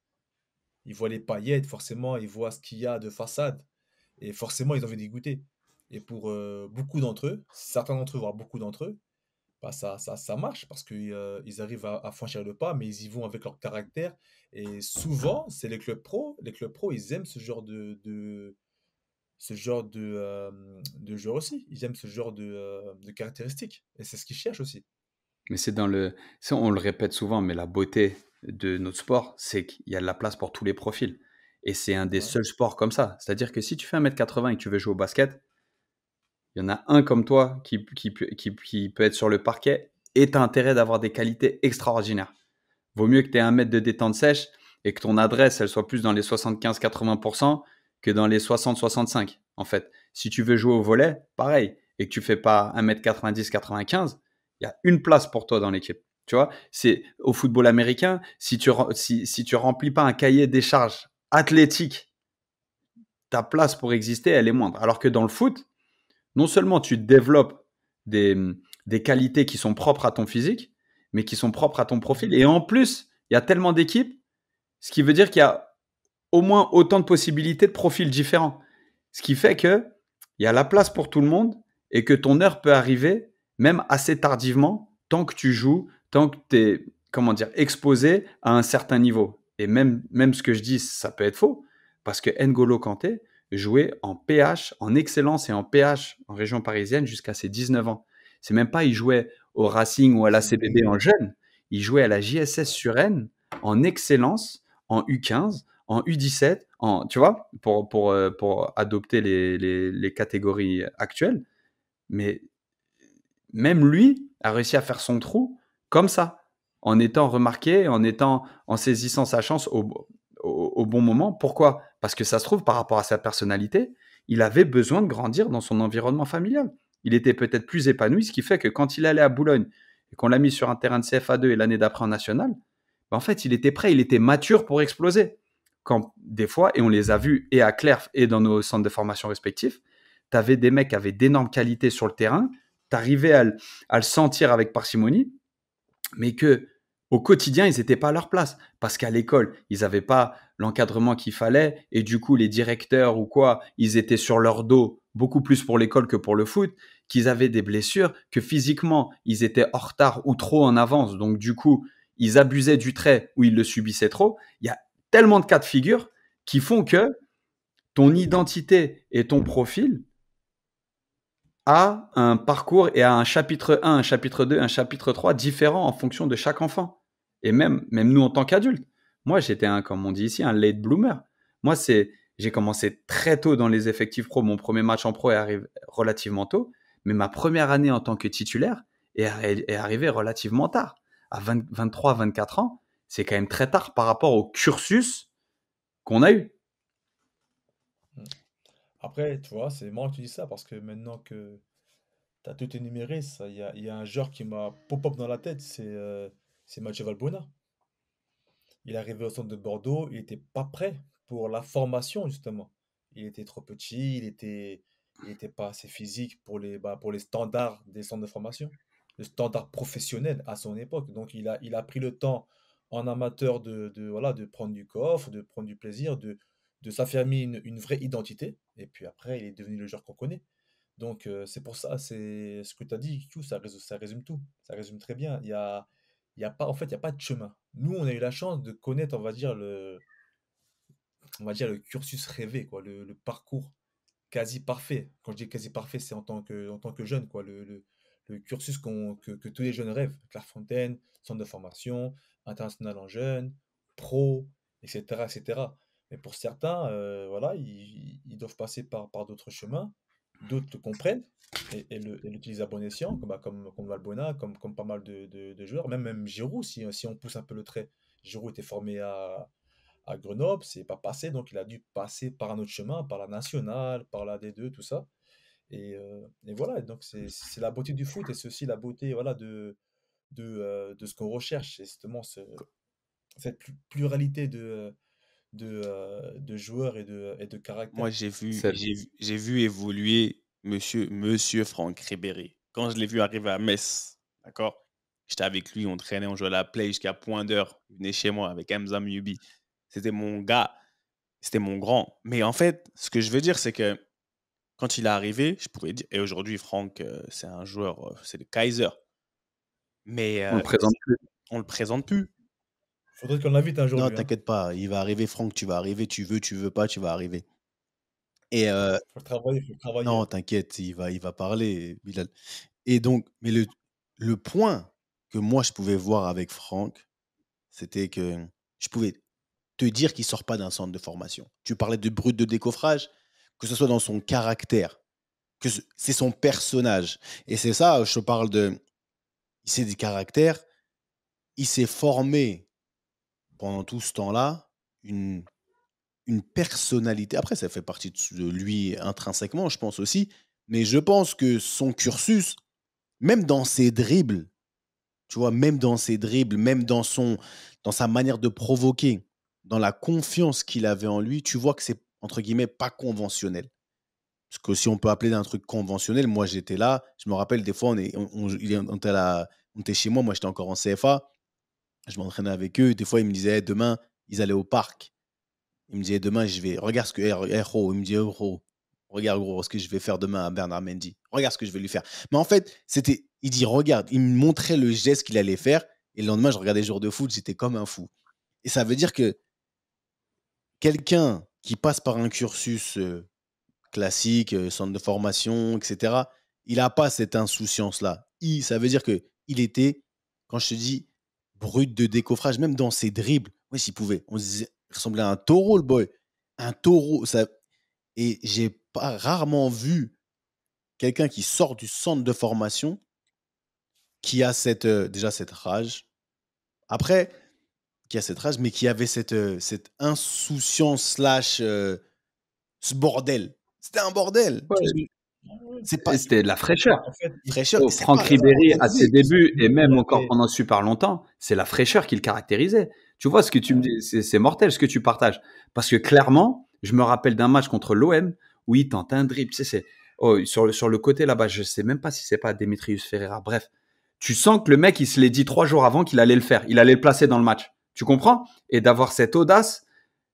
[SPEAKER 1] Ils voient les paillettes, forcément, ils voient ce qu'il y a de façade. Et forcément, ils ont envie d'y goûter. Et pour beaucoup d'entre eux, certains d'entre eux, voire beaucoup d'entre eux, bah ça marche parce qu'ils ils arrivent à franchir le pas, mais ils y vont avec leur caractère. Et souvent, c'est les clubs pro. Les clubs pro, ils aiment ce genre de joueurs aussi. Ils aiment ce genre de caractéristiques. Et c'est ce qu'ils cherchent aussi.
[SPEAKER 5] Mais c'est dans le, ça, on le répète souvent, mais la beauté de notre sport, c'est qu'il y a de la place pour tous les profils. Et c'est un des
[SPEAKER 1] Ouais.
[SPEAKER 5] seuls sports comme ça. C'est-à-dire que si tu fais 1m80 et que tu veux jouer au basket, il y en a un comme toi qui peut être sur le parquet et tu as intérêt d'avoir des qualités extraordinaires. Vaut mieux que tu aies 1 mètre de détente sèche et que ton adresse, elle soit plus dans les 75-80% que dans les 60-65. En fait, si tu veux jouer au volley, pareil. et que tu fais pas 1m90, 95, il y a une place pour toi dans l'équipe. Tu vois, c'est au football américain, si tu remplis pas un cahier des charges athlétique, ta place pour exister, elle est moindre. Alors que dans le foot, non seulement tu développes des, des qualités qui sont propres à ton physique, mais qui sont propres à ton profil. Et en plus, il y a tellement d'équipes, ce qui veut dire qu'il y a au moins autant de possibilités de profils différents. Ce qui fait que il y a la place pour tout le monde et que ton heure peut arriver même assez tardivement tant que tu joues, tant que tu es, comment dire, exposé à un certain niveau. Et même ce que je dis, ça peut être faux parce que N'Golo Kanté jouait en PH, en excellence et en PH en région parisienne jusqu'à ses 19 ans. C'est même pas il jouait au Racing ou à l'ACBB en jeune, il jouait à la JSS sur N en excellence, en U15, en U17, tu vois, pour adopter les catégories actuelles. Mais même lui a réussi à faire son trou comme ça, en étant remarqué, en saisissant sa chance au bon moment. Pourquoi? Parce que ça se trouve, par rapport à sa personnalité, il avait besoin de grandir dans son environnement familial. Il était peut-être plus épanoui, ce qui fait que quand il allait à Boulogne et qu'on l'a mis sur un terrain de CFA2 et l'année d'après en national, ben en fait, il était prêt, il était mature pour exploser. Quand des fois, et on les a vus et à Clerf et dans nos centres de formation respectifs, tu avais des mecs qui avaient d'énormes qualités sur le terrain, tu arrivais à le sentir avec parcimonie, mais que au quotidien, ils n'étaient pas à leur place. Parce qu'à l'école, ils n'avaient pas l'encadrement qu'il fallait. Et du coup, les directeurs ou quoi, ils étaient sur leur dos beaucoup plus pour l'école que pour le foot, qu'ils avaient des blessures, que physiquement, ils étaient en retard ou trop en avance. Donc, du coup, ils abusaient du trait ou ils le subissaient trop. Il y a tellement de cas de figure qui font que ton identité et ton profil a un parcours et a un chapitre 1, un chapitre 2, un chapitre 3 différent en fonction de chaque enfant. Et même nous en tant qu'adultes. Moi, j'étais comme on dit ici, un late bloomer. Moi, j'ai commencé très tôt dans les effectifs pro. Mon premier match en pro arrive relativement tôt. Mais ma première année en tant que titulaire est arrivée relativement tard. À 23, 24 ans, c'est quand même très tard par rapport au cursus qu'on a eu.
[SPEAKER 1] Après, tu vois, c'est marrant que tu dis ça parce que maintenant que tu as tout énuméré, il y a un joueur qui m'a pop-up dans la tête, c'est Mathieu Valbuena. Il est arrivé au centre de Bordeaux, il n'était pas prêt pour la formation, justement. Il était trop petit, il était pas assez physique pour les standards des centres de formation, le standard professionnel à son époque. Donc, il a pris le temps en amateur voilà, de prendre du coffre, de prendre du plaisir, de s'affirmer une vraie identité. Et puis après, il est devenu le joueur qu'on connaît. Donc, c'est pour ça, c'est ce que tu as dit, Q, ça résume tout. Ça résume très bien. Il y a pas, en fait, il y a pas de chemin. Nous, on a eu la chance de connaître, on va dire le cursus rêvé, quoi, le parcours quasi parfait. Quand je dis quasi parfait, c'est en tant que jeune, quoi, le cursus que tous les jeunes rêvent. Clairefontaine, centre de formation, international en jeunes, pro, etc., etc. Mais pour certains, voilà, ils doivent passer par d'autres chemins. D'autres le comprennent et l'utilisent à bon escient, comme Valbuena, comme pas mal de joueurs, même Giroud, si on pousse un peu le trait. Giroud était formé à Grenoble, c'est pas passé, donc il a dû passer par un autre chemin, par la nationale, par la D2, tout ça. Et voilà, donc c'est la beauté du foot et c'est aussi la beauté, voilà, de ce qu'on recherche, c'est justement cette pluralité de joueurs et de
[SPEAKER 7] Moi,
[SPEAKER 1] caractères.
[SPEAKER 7] j'ai vu évoluer monsieur Franck Ribéry. Quand je l'ai vu arriver à Metz, d'accord? J'étais avec lui, on traînait, on jouait à la play jusqu'à point d'heure. Il venait chez moi avec Hamza Myubi. C'était mon gars, c'était mon grand. Mais en fait, ce que je veux dire, c'est que quand il est arrivé, je pourrais dire, et aujourd'hui, Franck, c'est un joueur, c'est le Kaiser. Mais
[SPEAKER 5] On le présente plus.
[SPEAKER 7] on le présente plus.
[SPEAKER 1] Faudrait qu'on l'invite un jour,
[SPEAKER 6] Non,
[SPEAKER 1] lui, hein.
[SPEAKER 6] t'inquiète pas, il va arriver, Franck, tu vas arriver, tu veux pas, tu vas arriver. Et
[SPEAKER 1] Faut le travailler.
[SPEAKER 6] non, t'inquiète, il va parler, Bilal. Et donc, mais le point que moi je pouvais voir avec Franck, c'était que je pouvais te dire qu'il sort pas d'un centre de formation. Tu parlais de brut de décoffrage, que ce soit dans son caractère, c'est son personnage. Et c'est ça, je te parle de, c'est du caractère. Il s'est formé pendant tout ce temps-là une personnalité. Après, ça fait partie de lui intrinsèquement, je pense aussi, Mais je pense que son cursus, même dans ses dribbles, tu vois, même dans ses dribbles, même dans sa manière de provoquer, dans la confiance qu'il avait en lui, tu vois que c'est, entre guillemets, pas conventionnel. Parce que si on peut appeler d'un truc conventionnel, moi j'étais là, je me rappelle des fois, on était chez moi, moi j'étais encore en CFA, je m'entraînais avec eux, des fois ils me disaient, demain, ils allaient au parc. Ils me disaient, demain, je vais, regarde ce que, gros, il me dit, gros, regarde gros, ce que je vais faire demain à Bernard Mendy. Regarde ce que je vais lui faire. Mais en fait, il dit, regarde, il me montrait le geste qu'il allait faire, et le lendemain, je regardais les jours de foot, j'étais comme un fou. Et ça veut dire que quelqu'un qui passe par un cursus classique, centre de formation, etc., il n'a pas cette insouciance-là. Ça veut dire que il était, quand je te dis, brut de décoffrage, même dans ses dribbles. Oui, s'il pouvait. On se disait, il ressemblait à un taureau, le boy. Un taureau. Et j'ai pas rarement vu quelqu'un qui sort du centre de formation qui a déjà cette rage. Après, qui a cette rage, mais qui avait cette insouciance slash ce bordel. C'était un bordel.
[SPEAKER 5] Ouais,
[SPEAKER 6] C'est pas
[SPEAKER 5] c'était de la fraîcheur.
[SPEAKER 1] En fait,
[SPEAKER 6] fraîcheur.
[SPEAKER 5] Oh,
[SPEAKER 6] C'est
[SPEAKER 5] Franck
[SPEAKER 6] pas
[SPEAKER 5] Ribéry, à
[SPEAKER 6] organisé.
[SPEAKER 5] ses débuts, et même
[SPEAKER 1] il
[SPEAKER 5] encore
[SPEAKER 1] avait
[SPEAKER 5] pendant super longtemps, c'est la fraîcheur qui le caractérisait. Tu vois ce que tu me dis, c'est mortel ce que tu partages. Parce que clairement, je me rappelle d'un match contre l'OM où il tente un dribble. Tu sais, sur le côté là-bas, je sais même pas si c'est pas Demetrius Ferreira. Bref, tu sens que le mec, il se l'est dit 3 jours avant qu'il allait le faire. Il allait le placer dans le match. Tu comprends? Et d'avoir cette audace,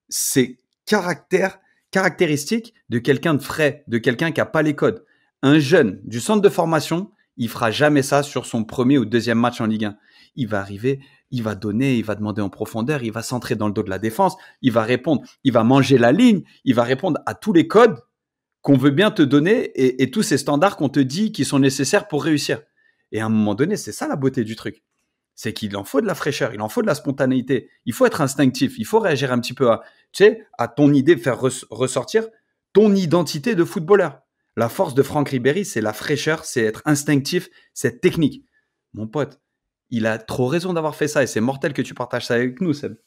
[SPEAKER 5] c'est caractéristique de quelqu'un de frais, de quelqu'un qui a pas les codes. Un jeune du centre de formation, il fera jamais ça sur son premier ou deuxième match en Ligue 1. Il va arriver, il va donner, il va demander en profondeur, il va s'entrer dans le dos de la défense, il va répondre, il va manger la ligne, il va répondre à tous les codes qu'on veut bien te donner et tous ces standards qu'on te dit qui sont nécessaires pour réussir. Et à un moment donné, c'est ça la beauté du truc. C'est qu'il en faut de la fraîcheur, il en faut de la spontanéité, il faut être instinctif, il faut réagir un petit peu à ton idée, faire ressortir ton identité de footballeur. La force de Franck Ribéry, c'est la fraîcheur, c'est être instinctif, c'est être technique. Mon pote, il a trop raison d'avoir fait ça et c'est mortel que tu partages ça avec nous, Seb.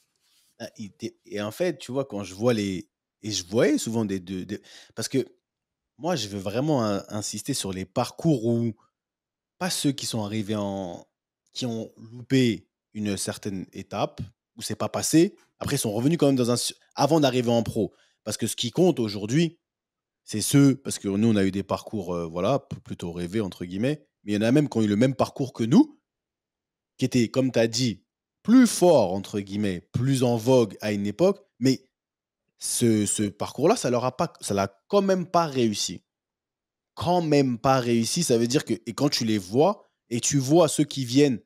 [SPEAKER 6] Et en fait, tu vois, quand je vois les. Et je voyais souvent parce que moi, je veux vraiment insister sur les parcours où. Pas ceux qui sont arrivés qui ont loupé une certaine étape, où c'est pas passé. Après, ils sont revenus quand même avant d'arriver en pro. Parce que ce qui compte aujourd'hui, c'est ceux. Parce que nous, on a eu des parcours, voilà, plutôt rêvés, entre guillemets. Mais il y en a même qui ont eu le même parcours que nous, qui étaient, comme tu as dit, plus forts, entre guillemets, plus en vogue à une époque. Mais ce parcours-là, ça l'a quand même pas réussi. Quand même pas réussi, ça veut dire que, et quand tu les vois, et tu vois ceux qui viennent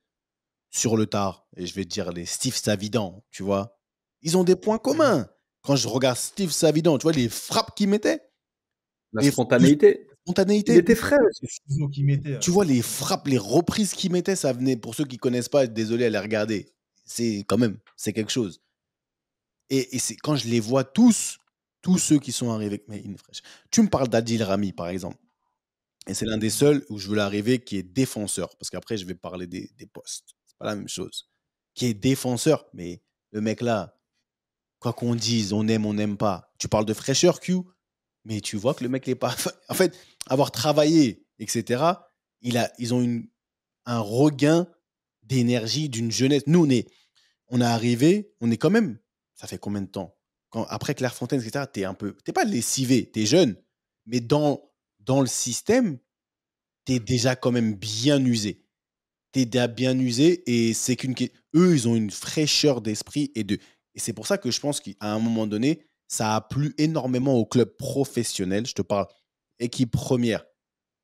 [SPEAKER 6] sur le tard, et je vais te dire les Steve Savidan, tu vois, ils ont des points communs. Quand je regarde Steve Savidan, tu vois, les frappes qu'il mettait,
[SPEAKER 5] La
[SPEAKER 6] les
[SPEAKER 5] spontanéité. Il
[SPEAKER 6] spontanéité,
[SPEAKER 5] était frais aussi.
[SPEAKER 1] c'est ciseaux qu'il mettait.
[SPEAKER 6] tu vois, les frappes, les reprises qu'il mettait, ça venait, pour ceux qui connaissent pas, désolé à les regarder, c'est quand même, c'est quelque chose. Et c'est quand je les vois tous ceux qui sont arrivés avec Made in Fresh. Tu me parles d'Adil Rami, par exemple. Et c'est l'un des seuls où je veux l'arriver qui est défenseur. Parce qu'après, je vais parler des postes. C'est pas la même chose. Qui est défenseur. Mais le mec là, quoi qu'on dise, on aime, on n'aime pas. Tu parles de fraîcheur, Q, mais tu vois que le mec n'est pas. En fait, avoir travaillé, etc., ils ont un regain d'énergie, d'une jeunesse. Nous, on est arrivé, on est quand même. Ça fait combien de temps après Clairefontaine, etc., t'es pas lessivé, t'es jeune, mais dans le système, t'es déjà quand même bien usé. T'es déjà bien usé et c'est eux, ils ont une fraîcheur d'esprit et c'est pour ça que je pense qu'à un moment donné, ça a plu énormément aux clubs professionnels. Je te parle équipe première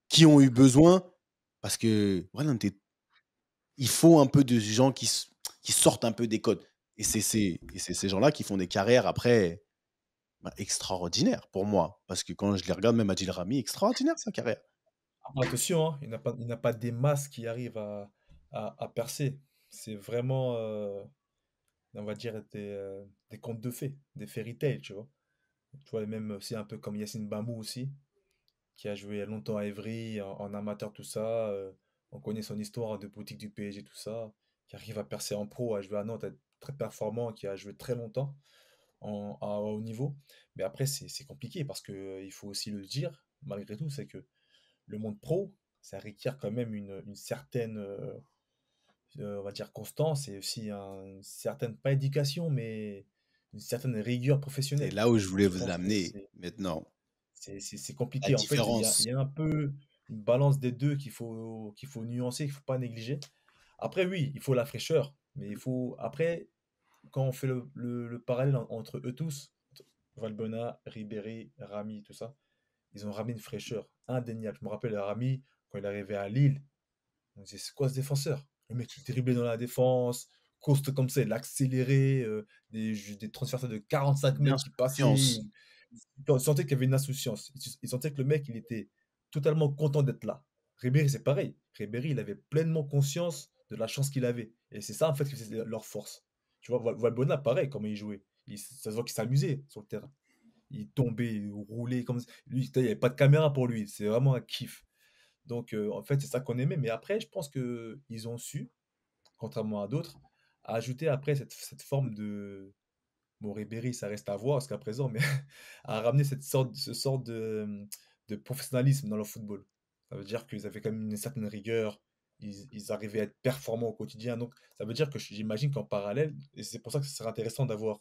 [SPEAKER 6] qui ont eu besoin parce que voilà, il faut un peu de gens qui sortent un peu des codes. Et c'est ces gens-là qui font des carrières après extraordinaires pour moi. Parce que quand je les regarde, même Adil Rami, extraordinaire sa carrière.
[SPEAKER 1] Attention, hein, il n'a pas des masses qui arrivent à percer. C'est vraiment, on va dire, des contes de fées, des fairy tales, tu vois. Tu vois, même aussi un peu comme Yacine Bamou aussi, qui a joué longtemps à Evry, en amateur, tout ça. On connaît son histoire de boutique du PSG, tout ça. Qui arrive à percer en pro, à jouer à Nantes, à être très performant, qui a joué très longtemps à haut niveau. Mais après, c'est compliqué parce que il faut aussi le dire, malgré tout, c'est que le monde pro, ça requiert quand même une certaine, on va dire constance et aussi une certaine, pas éducation, mais une certaine rigueur
[SPEAKER 6] C'est
[SPEAKER 1] professionnelle.
[SPEAKER 6] là où je
[SPEAKER 1] Et
[SPEAKER 6] voulais
[SPEAKER 1] je
[SPEAKER 6] vous
[SPEAKER 1] pense que
[SPEAKER 6] amener maintenant.
[SPEAKER 1] c'est
[SPEAKER 6] La
[SPEAKER 1] compliqué. En fait, il
[SPEAKER 6] différence.
[SPEAKER 1] y a un peu une balance des deux qu'il faut nuancer, qu'il ne faut pas négliger. Après, oui, il faut la fraîcheur, mais il faut. Après, quand on fait le parallèle entre eux tous, entre Valbuena, Ribéry, Rami, tout ça, ils ont ramené une fraîcheur indéniable. Je me rappelle, Rami, quand il est arrivé à Lille, on disait, c'est quoi ce défenseur? Le mec, il driblait dans la défense, coste comme ça, il accélérait, des transversales de 45
[SPEAKER 6] Une
[SPEAKER 1] mètres qui passaient.
[SPEAKER 6] insouciance.
[SPEAKER 1] On sentait qu'il y avait une insouciance. Il sentait que le mec, il était totalement content d'être là. Ribéry, c'est pareil. Ribéry, il avait pleinement conscience de la chance qu'il avait. Et c'est ça, en fait, qui faisait leur force. Tu vois, Valbuena, pareil, comment il jouait. Ça se voit qu'il s'amusait sur le terrain. Il tombait, il roulait comme ça. Lui, il n'y avait pas de caméra pour lui. C'est vraiment un kiff. Donc, en fait, c'est ça qu'on aimait. Mais après, je pense qu'ils ont su, contrairement à d'autres, ajouter après cette forme de. Bon, Ribéry, ça reste à voir jusqu'à présent, mais à ramener ce sort de professionnalisme dans le football. Ça veut dire qu'ils avaient quand même une certaine rigueur, ils arrivaient à être performants au quotidien. Donc, ça veut dire que j'imagine qu'en parallèle, et c'est pour ça que ce serait intéressant d'avoir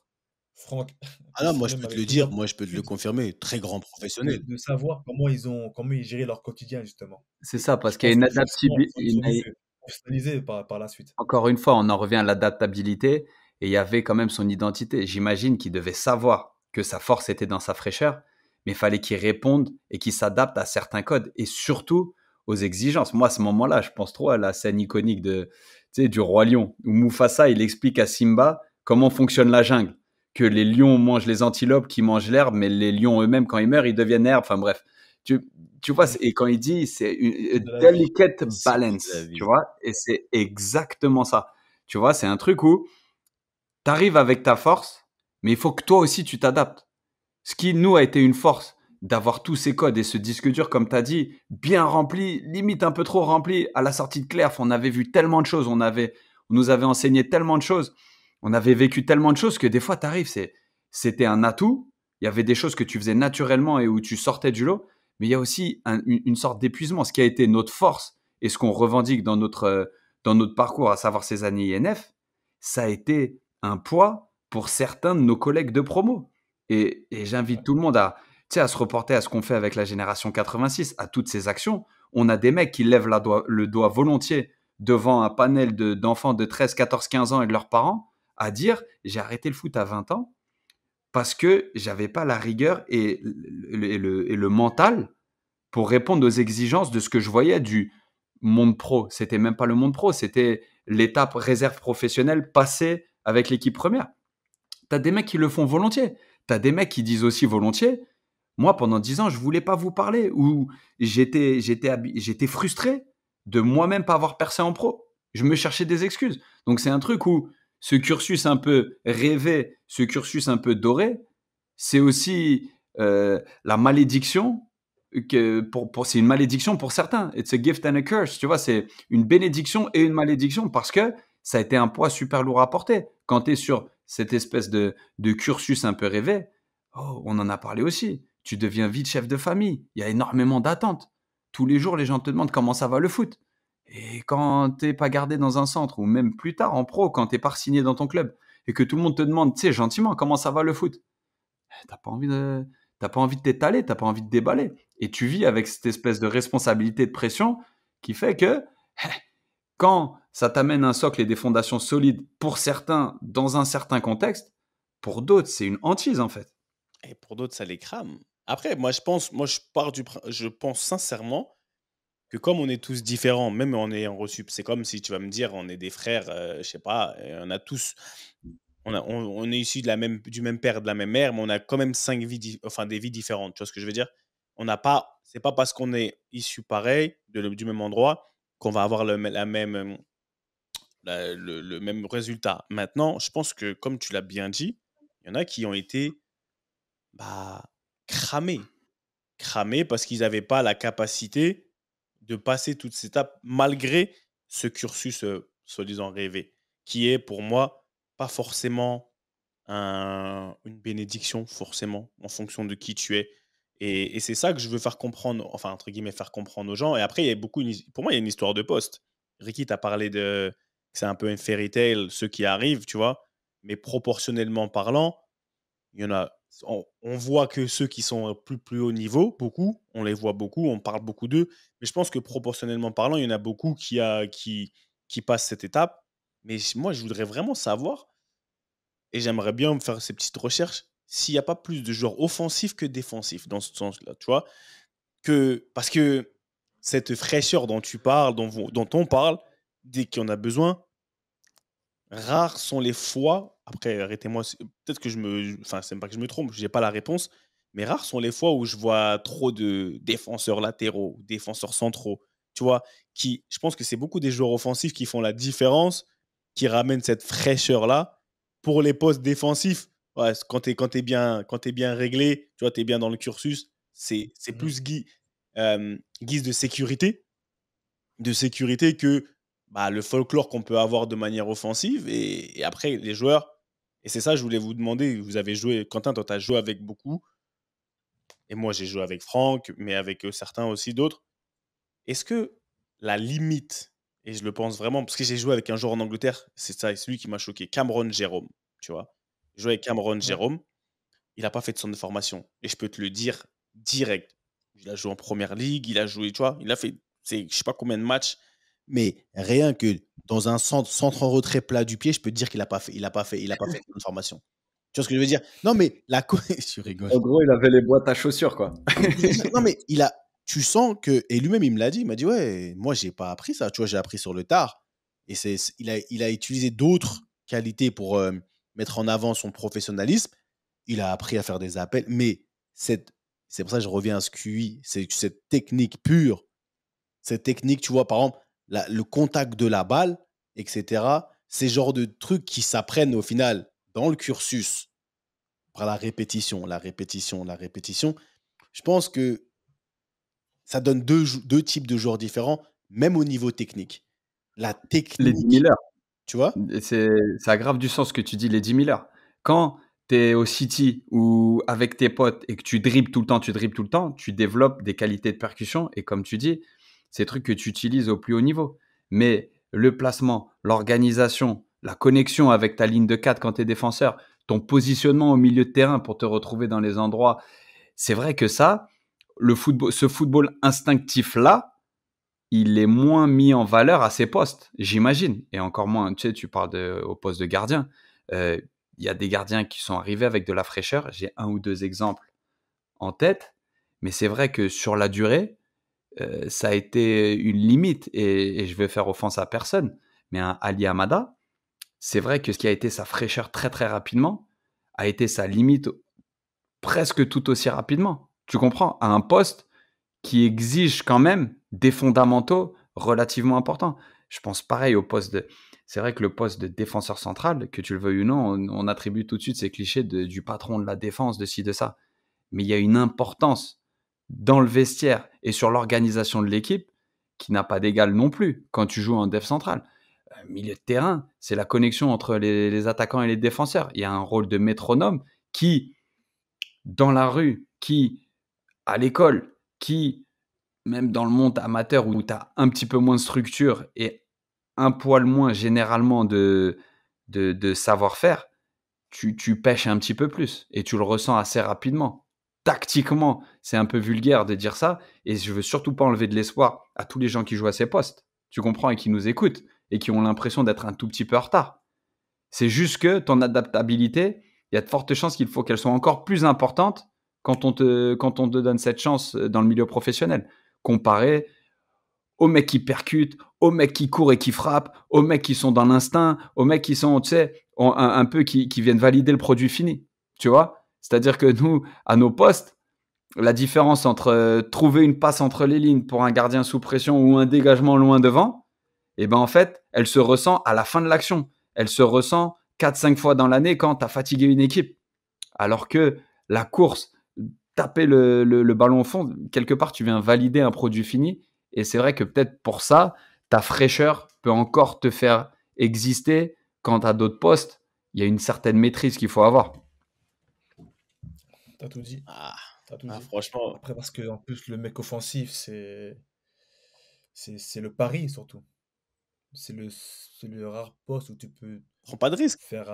[SPEAKER 1] Franck
[SPEAKER 6] Ah non,
[SPEAKER 1] ici
[SPEAKER 6] moi je
[SPEAKER 1] même
[SPEAKER 6] peux te
[SPEAKER 1] avec
[SPEAKER 6] le
[SPEAKER 1] nous,
[SPEAKER 6] dire, moi je peux te le
[SPEAKER 1] Sud,
[SPEAKER 6] confirmer. Très grand
[SPEAKER 1] de,
[SPEAKER 6] professionnel.
[SPEAKER 1] de savoir comment ils géraient leur quotidien, justement.
[SPEAKER 5] C'est
[SPEAKER 1] Et
[SPEAKER 5] ça,
[SPEAKER 1] je
[SPEAKER 5] parce qu'il y a
[SPEAKER 1] pense
[SPEAKER 5] une
[SPEAKER 1] que forcément,
[SPEAKER 5] adaptabilité.
[SPEAKER 1] ils ont dû se professionnaliser par la suite.
[SPEAKER 5] Encore une fois, on en revient à l'adaptabilité et il y avait quand même son identité. J'imagine qu'il devait savoir que sa force était dans sa fraîcheur, mais il fallait qu'il réponde et qu'il s'adapte à certains codes et surtout aux exigences. Moi, à ce moment-là, je pense trop à la scène iconique du Roi Lion où Mufasa, il explique à Simba comment fonctionne la jungle, que les lions mangent les antilopes qui mangent l'herbe, mais les lions eux-mêmes, quand ils meurent, ils deviennent herbe. Enfin bref, tu, tu vois,
[SPEAKER 1] Mm.
[SPEAKER 5] et quand il dit, c'est
[SPEAKER 1] C'est
[SPEAKER 5] une
[SPEAKER 1] de la vie.
[SPEAKER 5] delicate
[SPEAKER 6] Le cycle de la
[SPEAKER 5] balance, tu
[SPEAKER 6] vie.
[SPEAKER 5] vois, et c'est exactement ça. Tu vois, c'est un truc où tu arrives avec ta force, mais il faut que toi aussi tu t'adaptes. Ce qui nous a été une force d'avoir tous ces codes et ce disque dur, comme tu as dit, bien rempli, limite un peu trop rempli. À la sortie de Clerf, on avait vu tellement de choses, on nous avait enseigné tellement de choses, on avait vécu tellement de choses que des fois, tu arrives, c'était un atout. Il y avait des choses que tu faisais naturellement et où tu sortais du lot, mais il y a aussi une sorte d'épuisement. Ce qui a été notre force et ce qu'on revendique dans notre parcours, à savoir ces années INF, ça a été un poids pour certains de nos collègues de promo. Et j'invite
[SPEAKER 1] Ouais.
[SPEAKER 5] tout le monde à se reporter à ce qu'on fait avec la génération 86, à toutes ces actions. On a des mecs qui lèvent le doigt volontiers devant un panel d'enfants de 13, 14, 15 ans et de leurs parents à dire j'ai arrêté le foot à 20 ans parce que j'avais pas la rigueur et le mental pour répondre aux exigences de ce que je voyais du monde pro. C'était même pas le monde pro, c'était l'étape réserve professionnelle passée avec l'équipe première. T'as des mecs qui le font volontiers. T'as des mecs qui disent aussi volontiers. Moi, pendant 10 ans, je voulais pas vous parler ou j'étais frustré de moi-même pas avoir percé en pro. Je me cherchais des excuses. Donc, c'est un truc où ce cursus un peu rêvé, ce cursus un peu doré, c'est aussi la malédiction c'est une malédiction pour certains. It's a gift and a curse. Tu vois, c'est une bénédiction et une malédiction parce que ça a été un poids super lourd à porter. Quand tu es sur cette espèce de cursus un peu rêvé, oh, on en a parlé aussi. Tu deviens vite chef de famille. Il y a énormément d'attentes. Tous les jours, les gens te demandent comment ça va le foot. Et quand t'es pas gardé dans un centre, ou même plus tard en pro, quand t'es pas signé dans ton club, et que tout le monde te demande, tu sais, gentiment, comment ça va le foot, t'as pas envie de, t'as pas envie de t'étaler, t'as pas envie de déballer. Et tu vis avec cette espèce de responsabilité, de pression, qui fait que quand ça t'amène un socle et des fondations solides pour certains dans un certain contexte, pour d'autres, c'est une hantise en fait.
[SPEAKER 7] Et pour d'autres, ça les crame. Après, je pense sincèrement que comme on est tous différents, même en ayant reçu, c'est comme si tu vas me dire, on est des frères, je sais pas, on a tous, on est issus du même père, de la même mère, mais on a quand même des vies différentes. Tu vois ce que je veux dire? C'est pas parce qu'on est issus pareil, du même endroit, qu'on va avoir le même résultat. Maintenant, je pense que, comme tu l'as bien dit, il y en a qui ont été bah, cramés. Cramés parce qu'ils n'avaient pas la capacité de passer toutes ces étapes malgré ce cursus soi-disant rêvé, qui est pour moi pas forcément une bénédiction, forcément, en fonction de qui tu es Et c'est ça que je veux faire comprendre, enfin, entre guillemets, faire comprendre aux gens. Et après, il y a pour moi, il y a une histoire de poste. Ricky, tu as parlé de que c'est un peu un fairy tale, ceux qui arrivent, tu vois. Mais proportionnellement parlant, il y en a. On voit que ceux qui sont plus haut niveau, beaucoup, on les voit beaucoup, on parle beaucoup d'eux. Mais je pense que proportionnellement parlant, il y en a beaucoup qui passent cette étape. Mais moi, je voudrais vraiment savoir, et j'aimerais bien me faire ces petites recherches, s'il n'y a pas plus de joueurs offensifs que défensifs dans ce sens-là, tu vois. Parce que cette fraîcheur dont tu parles, dont on parle, dès qu'il y en a besoin, rares sont les fois, après arrêtez-moi, peut-être que enfin c'est pas que je me trompe, j'ai pas la réponse, mais rares sont les fois où je vois trop de défenseurs latéraux, défenseurs centraux, tu vois, je pense que c'est beaucoup des joueurs offensifs qui font la différence, qui ramènent cette fraîcheur-là pour les postes défensifs. Ouais, quand t'es bien réglé, tu vois, t'es bien dans le cursus, c'est plus guise de sécurité que le folklore qu'on peut avoir de manière offensive. Et après, les joueurs, et c'est ça, je voulais vous demander, vous avez joué, Quentin, toi, tu as joué avec beaucoup, et moi, j'ai joué avec Franck, mais avec certains aussi d'autres. Est-ce que la limite, et je le pense vraiment, parce que j'ai joué avec un joueur en Angleterre, c'est celui qui m'a choqué, Cameron Jerome, tu vois. J'ai joué avec Cameron
[SPEAKER 1] Ouais.
[SPEAKER 7] Jerome, il n'a pas fait de centre de formation. Et je peux te le dire direct. Il a joué en première ligue, il a joué, tu vois, il a fait, je ne sais pas combien de matchs.
[SPEAKER 6] Mais rien que dans un centre en retrait plat du pied, je peux te dire qu'il n'a pas fait de formation. Tu vois ce que je veux dire? Non, mais je rigole.
[SPEAKER 5] En gros, il avait les boîtes à chaussures, quoi.
[SPEAKER 6] Non, mais tu sens que, et lui-même, il me l'a dit, il m'a dit, ouais, moi, j'ai pas appris ça, tu vois, j'ai appris sur le tard. Et il a utilisé d'autres qualités pour mettre en avant son professionnalisme. Il a appris à faire des appels, mais c'est pour ça que je reviens à ce QI, c'est cette technique pure, cette technique, tu vois, par exemple, le contact de la balle, etc. Ces genres de trucs qui s'apprennent au final dans le cursus par la répétition, la répétition, la répétition. Je pense que ça donne deux types de joueurs différents, même au niveau technique. La
[SPEAKER 5] Les
[SPEAKER 6] technique,
[SPEAKER 5] 10 000 heures.
[SPEAKER 6] tu vois,
[SPEAKER 5] Ça a grave du sens ce que tu dis, les 10 000 heures. Quand tu es au City ou avec tes potes et que tu dribbles tout le temps, tu développes des qualités de percussion. Et comme tu dis, c'est des trucs que tu utilises au plus haut niveau. Mais le placement, l'organisation, la connexion avec ta ligne de 4 quand tu es défenseur, ton positionnement au milieu de terrain pour te retrouver dans les endroits, c'est vrai que ça, ce football instinctif-là, il est moins mis en valeur à ses postes, j'imagine. Et encore moins, tu sais, tu parles au poste de gardien. Il y a des gardiens qui sont arrivés avec de la fraîcheur. J'ai un ou deux exemples en tête. Mais c'est vrai que sur la durée, ça a été une limite. Et je vais faire offense à personne. Mais un Ali Amada, c'est vrai que ce qui a été sa fraîcheur très très rapidement a été sa limite presque tout aussi rapidement. Tu comprends? À un poste qui exige quand même des fondamentaux relativement importants. Je pense pareil au poste de... C'est vrai que le poste de défenseur central, que tu le veuilles ou non, on attribue tout de suite ces clichés du patron de la défense, de ci, de ça. Mais il y a une importance dans le vestiaire et sur l'organisation de l'équipe qui n'a pas d'égal non plus quand tu joues en def central. Milieu de terrain, c'est la connexion entre les attaquants et les défenseurs. Il y a un rôle de métronome qui, dans la rue, qui, à l'école, qui, même dans le monde amateur où tu as un petit peu moins de structure et un poil moins généralement de savoir-faire, tu pêches un petit peu plus et tu le ressens assez rapidement. Tactiquement, c'est un peu vulgaire de dire ça et je veux surtout pas enlever de l'espoir à tous les gens qui jouent à ces postes. Tu comprends, et qui nous écoutent et qui ont l'impression d'être un tout petit peu en retard. C'est juste que ton adaptabilité, il y a de fortes chances qu'il faut qu'elle soit encore plus importante quand on te donne cette chance dans le milieu professionnel, comparé aux mecs qui percutent, aux mecs qui courent et qui frappent, aux mecs qui sont dans l'instinct, aux mecs qui sont, tu sais, un peu qui viennent valider le produit fini. Tu vois? C'est-à-dire que nous, à nos postes, la différence entre trouver une passe entre les lignes pour un gardien sous pression ou un dégagement loin devant, eh ben en fait, elle se ressent à la fin de l'action. Elle se ressent 4-5 fois dans l'année quand tu as fatigué une équipe. Alors que la course, taper le ballon au fond, quelque part, tu viens valider un produit fini. Et c'est vrai que peut-être pour ça, ta fraîcheur peut encore te faire exister quand à d'autres postes, il y a une certaine maîtrise qu'il faut avoir.
[SPEAKER 1] T'as tout dit. Tu tout
[SPEAKER 7] Ah,
[SPEAKER 1] dit.
[SPEAKER 7] franchement,
[SPEAKER 1] Après, parce que en plus, le mec offensif, c'est le pari surtout. C'est le rare poste où tu peux
[SPEAKER 7] prends pas de risque.
[SPEAKER 1] faire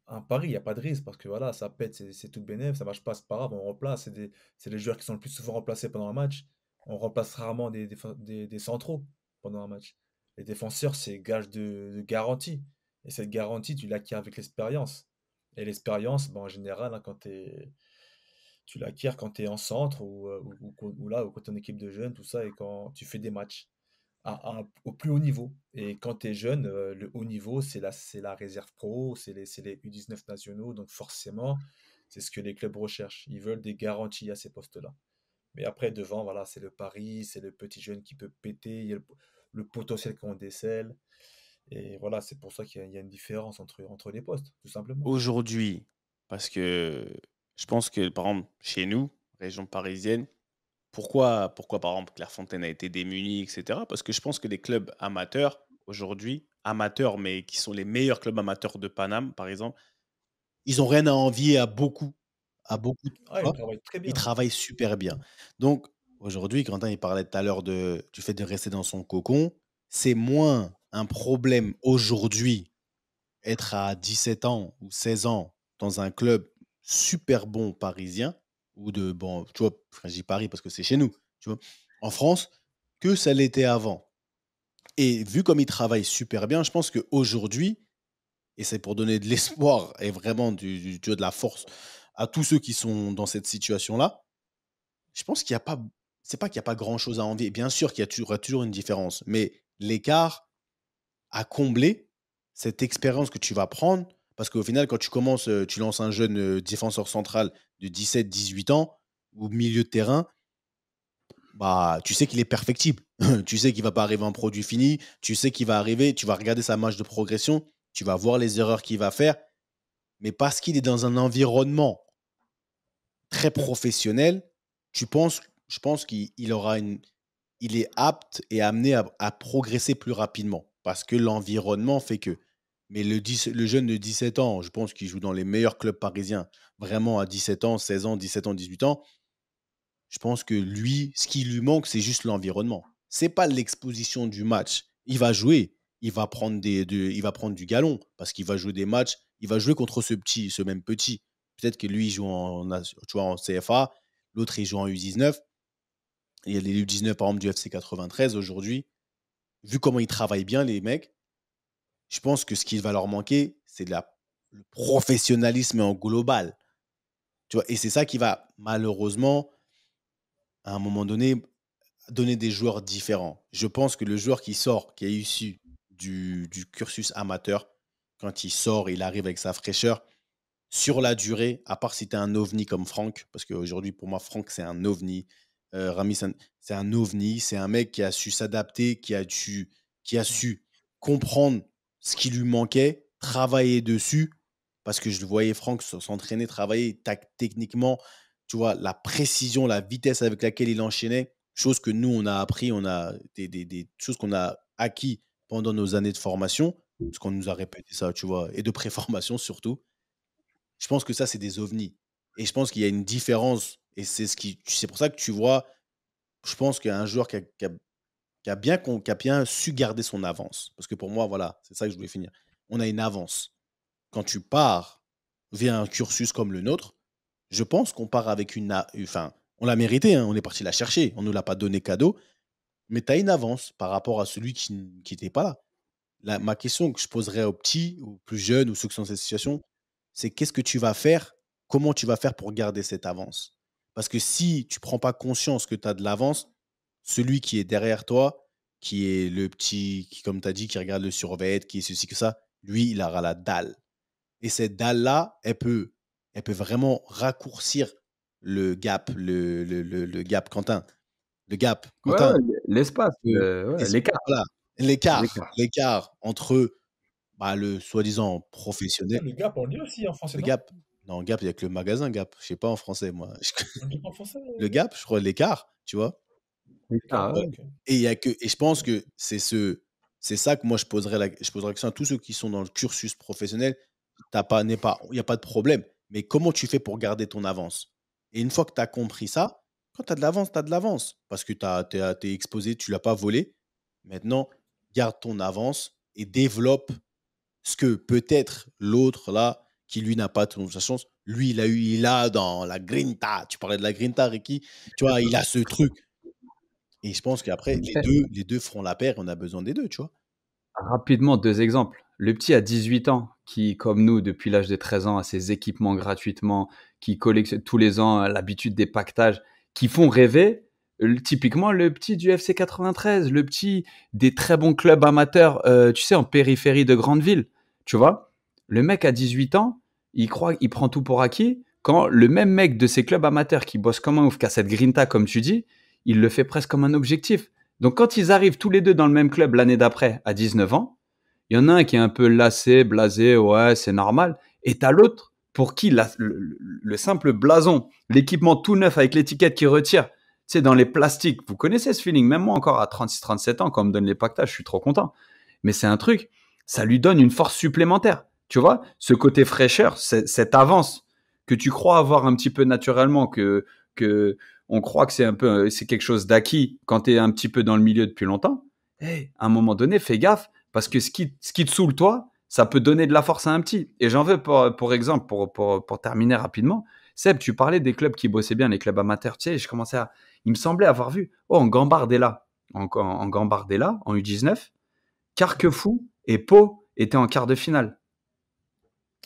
[SPEAKER 1] un pari. Il y a pas de risque parce que voilà, ça pète, c'est tout bénef, ça marche pas, c'est pas grave, on remplace. C'est les joueurs qui sont le plus souvent remplacés pendant un match. On remplace rarement des centraux pendant un match. Les défenseurs, c'est gage de garantie. Et cette garantie, tu l'acquiers avec l'expérience. Et l'expérience, en général, hein, tu l'acquiers quand tu es en centre ou quand tu es en équipe de jeunes, tout ça, et quand tu fais des matchs au plus haut niveau. Et quand tu es jeune, le haut niveau, c'est la réserve pro, c'est les U19 nationaux. Donc forcément, c'est ce que les clubs recherchent. Ils veulent des garanties à ces postes-là. Mais après, devant, voilà, c'est le pari, c'est le petit jeune qui peut péter, il y a le potentiel qu'on décèle. Et voilà, c'est pour ça qu'il y a une différence entre les postes, tout simplement.
[SPEAKER 7] Aujourd'hui, parce que je pense que, par exemple, chez nous, région parisienne, pourquoi par exemple, Clairefontaine a été démunie, etc. Parce que je pense que les clubs amateurs, aujourd'hui, amateurs, mais qui sont les meilleurs clubs amateurs de Paname, par exemple,
[SPEAKER 6] Ils ont rien à envier à beaucoup, tu
[SPEAKER 1] Ah, il
[SPEAKER 6] vois.
[SPEAKER 1] travaille très
[SPEAKER 6] Ils
[SPEAKER 1] bien.
[SPEAKER 6] travaillent super bien. Donc, aujourd'hui, Quentin, il parlait tout à l'heure du fait de rester dans son cocon. C'est moins un problème aujourd'hui, être à 17 ans ou 16 ans dans un club super bon parisien, ou bon, tu vois, enfin, je dis Paris parce que c'est chez nous, tu vois, en France, que ça l'était avant. Et vu comme il travaille super bien, je pense qu'aujourd'hui, et c'est pour donner de l'espoir et vraiment tu vois, de la force à tous ceux qui sont dans cette situation-là, je pense qu'il y a pas, c'est pas qu'il n'y a pas grand-chose à envier. Bien sûr qu'il y aura toujours une différence, mais l'écart à combler, cette expérience que tu vas prendre, parce qu'au final, quand tu commences, tu lances un jeune défenseur central de 17, 18 ans, au milieu de terrain, bah, tu sais qu'il est perfectible. Tu sais qu'il va pas arriver en produit fini. Tu sais qu'il va arriver, tu vas regarder sa marge de progression, tu vas voir les erreurs qu'il va faire, mais parce qu'il est dans un environnement très professionnel, je pense il est apte et amené à progresser plus rapidement parce que l'environnement fait que. Mais le jeune de 17 ans, je pense qu'il joue dans les meilleurs clubs parisiens, vraiment à 17 ans, 16 ans, 17 ans, 18 ans. Je pense que lui, ce qui lui manque, c'est juste l'environnement. C'est pas l'exposition du match. Il va jouer, il va prendre du galon parce qu'il va jouer des matchs. Il va jouer contre ce même petit. Peut-être que lui, il joue tu vois, en CFA, l'autre, il joue en U19. Il y a les U19, par exemple, du FC 93 aujourd'hui. Vu comment ils travaillent bien, les mecs, je pense que ce qui va leur manquer, c'est le professionnalisme en global. Tu vois, et c'est ça qui va, malheureusement, à un moment donné, donner des joueurs différents. Je pense que le joueur qui sort, qui est issu du cursus amateur, quand il sort, il arrive avec sa fraîcheur, sur la durée, à part si tu es un ovni comme Franck, parce qu'aujourd'hui, pour moi, Franck, c'est un ovni. Rami, c'est un ovni. C'est un mec qui a su s'adapter, qui a su comprendre ce qui lui manquait, travailler dessus, parce que je le voyais Franck s'entraîner, travailler techniquement, tu vois, la précision, la vitesse avec laquelle il enchaînait, chose que nous, on a appris, on a des choses qu'on a acquis pendant nos années de formation, parce qu'on nous a répété ça, tu vois, et de préformation surtout. Je pense que ça, c'est des ovnis. Et je pense qu'il y a une différence. Et c'est pour ça que tu vois, je pense qu'il y a un joueur qui a bien su garder son avance. Parce que pour moi, voilà, c'est ça que je voulais finir. On a une avance. Quand tu pars via un cursus comme le nôtre, je pense qu'on part avec enfin, on l'a mérité, hein, on est parti la chercher. On ne nous l'a pas donné cadeau. Mais tu as une avance par rapport à celui qui n'était pas là. Ma question que je poserais aux petits, aux plus jeunes ou ceux qui sont dans cette situation, c'est qu'est-ce que tu vas faire? Comment tu vas faire pour garder cette avance? Parce que si tu prends pas conscience que tu as de l'avance, celui qui est derrière toi, qui est le petit, qui, comme tu as dit, qui regarde le survêt, qui est ceci, que ça, lui, il aura la dalle. Et cette dalle-là, elle peut vraiment raccourcir le gap, le gap, Quentin. Le gap,
[SPEAKER 5] Ouais,
[SPEAKER 6] Quentin.
[SPEAKER 5] ouais, l'espace, ouais, l'écart.
[SPEAKER 6] Voilà, l'écart,
[SPEAKER 5] L'écart.
[SPEAKER 6] l'écart entre bah, le soi-disant
[SPEAKER 1] Ah,
[SPEAKER 6] professionnel,
[SPEAKER 1] le Gap, on le dit aussi en français,
[SPEAKER 6] le
[SPEAKER 1] non?
[SPEAKER 6] Gap. Non, Gap, il y a que le magasin Gap. Je sais pas en français, moi.
[SPEAKER 1] On le dit pas en français,
[SPEAKER 6] Le Gap, je crois, l'écart, tu vois.
[SPEAKER 1] L'écart,
[SPEAKER 5] L'écart,
[SPEAKER 1] ouais,
[SPEAKER 5] ouais.
[SPEAKER 1] ok.
[SPEAKER 6] Et je pense que c'est ça que moi je poserais la question à tous ceux qui sont dans le cursus professionnel. Il n'y a pas de problème. Mais comment tu fais pour garder ton avance? Et une fois que tu as compris ça, quand tu as de l'avance, tu as de l'avance. Parce que tu es exposé, tu l'as pas volé. Maintenant, garde ton avance et développe ce que peut-être l'autre là, qui lui n'a pas sa chance, lui il a dans la grinta. Tu parlais de la grinta, Ricky. Tu vois, il a ce truc. Et je pense qu'après, les deux feront la paire. On a besoin des deux, tu vois.
[SPEAKER 5] Rapidement, 2 exemples. Le petit à 18 ans, qui, comme nous, depuis l'âge de 13 ans, a ses équipements gratuitement, qui collectionne tous les ans l'habitude des pactages, qui font rêver. Typiquement, le petit du FC 93, le petit des très bons clubs amateurs, tu sais, en périphérie de grandes villes. Tu vois, le mec à 18 ans, il prend tout pour acquis. Quand le même mec de ces clubs amateurs qui bosse comme un ouf, qui a cette grinta, comme tu dis, il le fait presque comme un objectif. Donc quand ils arrivent tous les deux dans le même club l'année d'après, à 19 ans, il y en a un qui est un peu lassé, blasé, ouais, c'est normal. Et t'as l'autre pour qui le simple blason, l'équipement tout neuf avec l'étiquette qui retire, tu sais, dans les plastiques. Vous connaissez ce feeling, même moi encore à 36-37 ans, quand on me donne les pactages, je suis trop content. Mais c'est un truc, ça lui donne une force supplémentaire. Tu vois, ce côté fraîcheur, cette avance que tu crois avoir un petit peu naturellement, que on croit que c'est quelque chose d'acquis quand tu es un petit peu dans le milieu depuis longtemps. Hey, à un moment donné, fais gaffe parce que ce qui te saoule toi, ça peut donner de la force à un petit. Et j'en veux pour exemple, pour terminer rapidement. Seb, tu parlais des clubs qui bossaient bien, les clubs amateurs. Tu sais, il me semblait avoir vu, en Gambardella, en Gambardella, en U19, Carquefou et Pau étaient en quart de finale.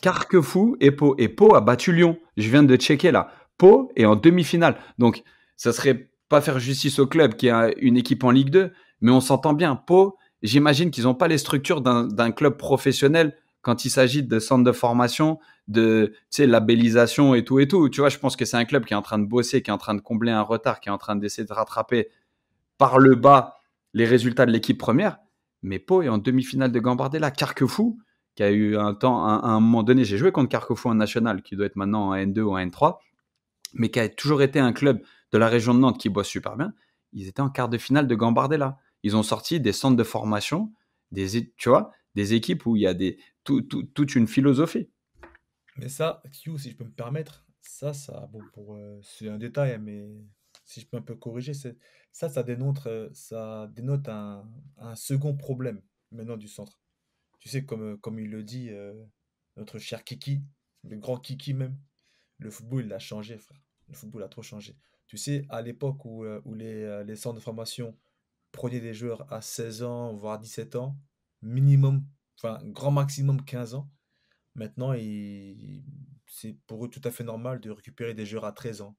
[SPEAKER 5] Carquefou et Pau. Et Pau a battu Lyon. Je viens de checker là. Pau est en demi-finale. Donc, ça serait pas faire justice au club qui a une équipe en Ligue 2, mais on s'entend bien. Pau, j'imagine qu'ils n'ont pas les structures d'un club professionnel quand il s'agit de centres de formation, de labellisation et tout et tout. Tu vois, je pense que c'est un club qui est en train de bosser, qui est en train de combler un retard, qui est en train d'essayer de rattraper par le bas les résultats de l'équipe première. Mais Pau est en demi-finale de Gambardella. Carquefou, qui a eu un temps, à un moment donné, j'ai joué contre Carquefou en national, qui doit être maintenant en N2 ou en N3, mais qui a toujours été un club de la région de Nantes qui bosse super bien. Ils étaient en quart de finale de Gambardella. Ils ont sorti des centres de formation, tu vois, des équipes où il y a toute une philosophie.
[SPEAKER 1] Mais ça, Q, si je peux me permettre, bon, c'est un détail, hein, mais si je peux un peu corriger, ça dénote un second problème maintenant du centre. Tu sais, comme il le dit, notre cher Kiki, le grand Kiki même, le football, il a changé, frère. Le football a trop changé. Tu sais, à l'époque où les centres de formation prenaient des joueurs à 16 ans, voire 17 ans, minimum, enfin, grand maximum 15 ans, maintenant, c'est pour eux tout à fait normal de récupérer des joueurs à 13 ans,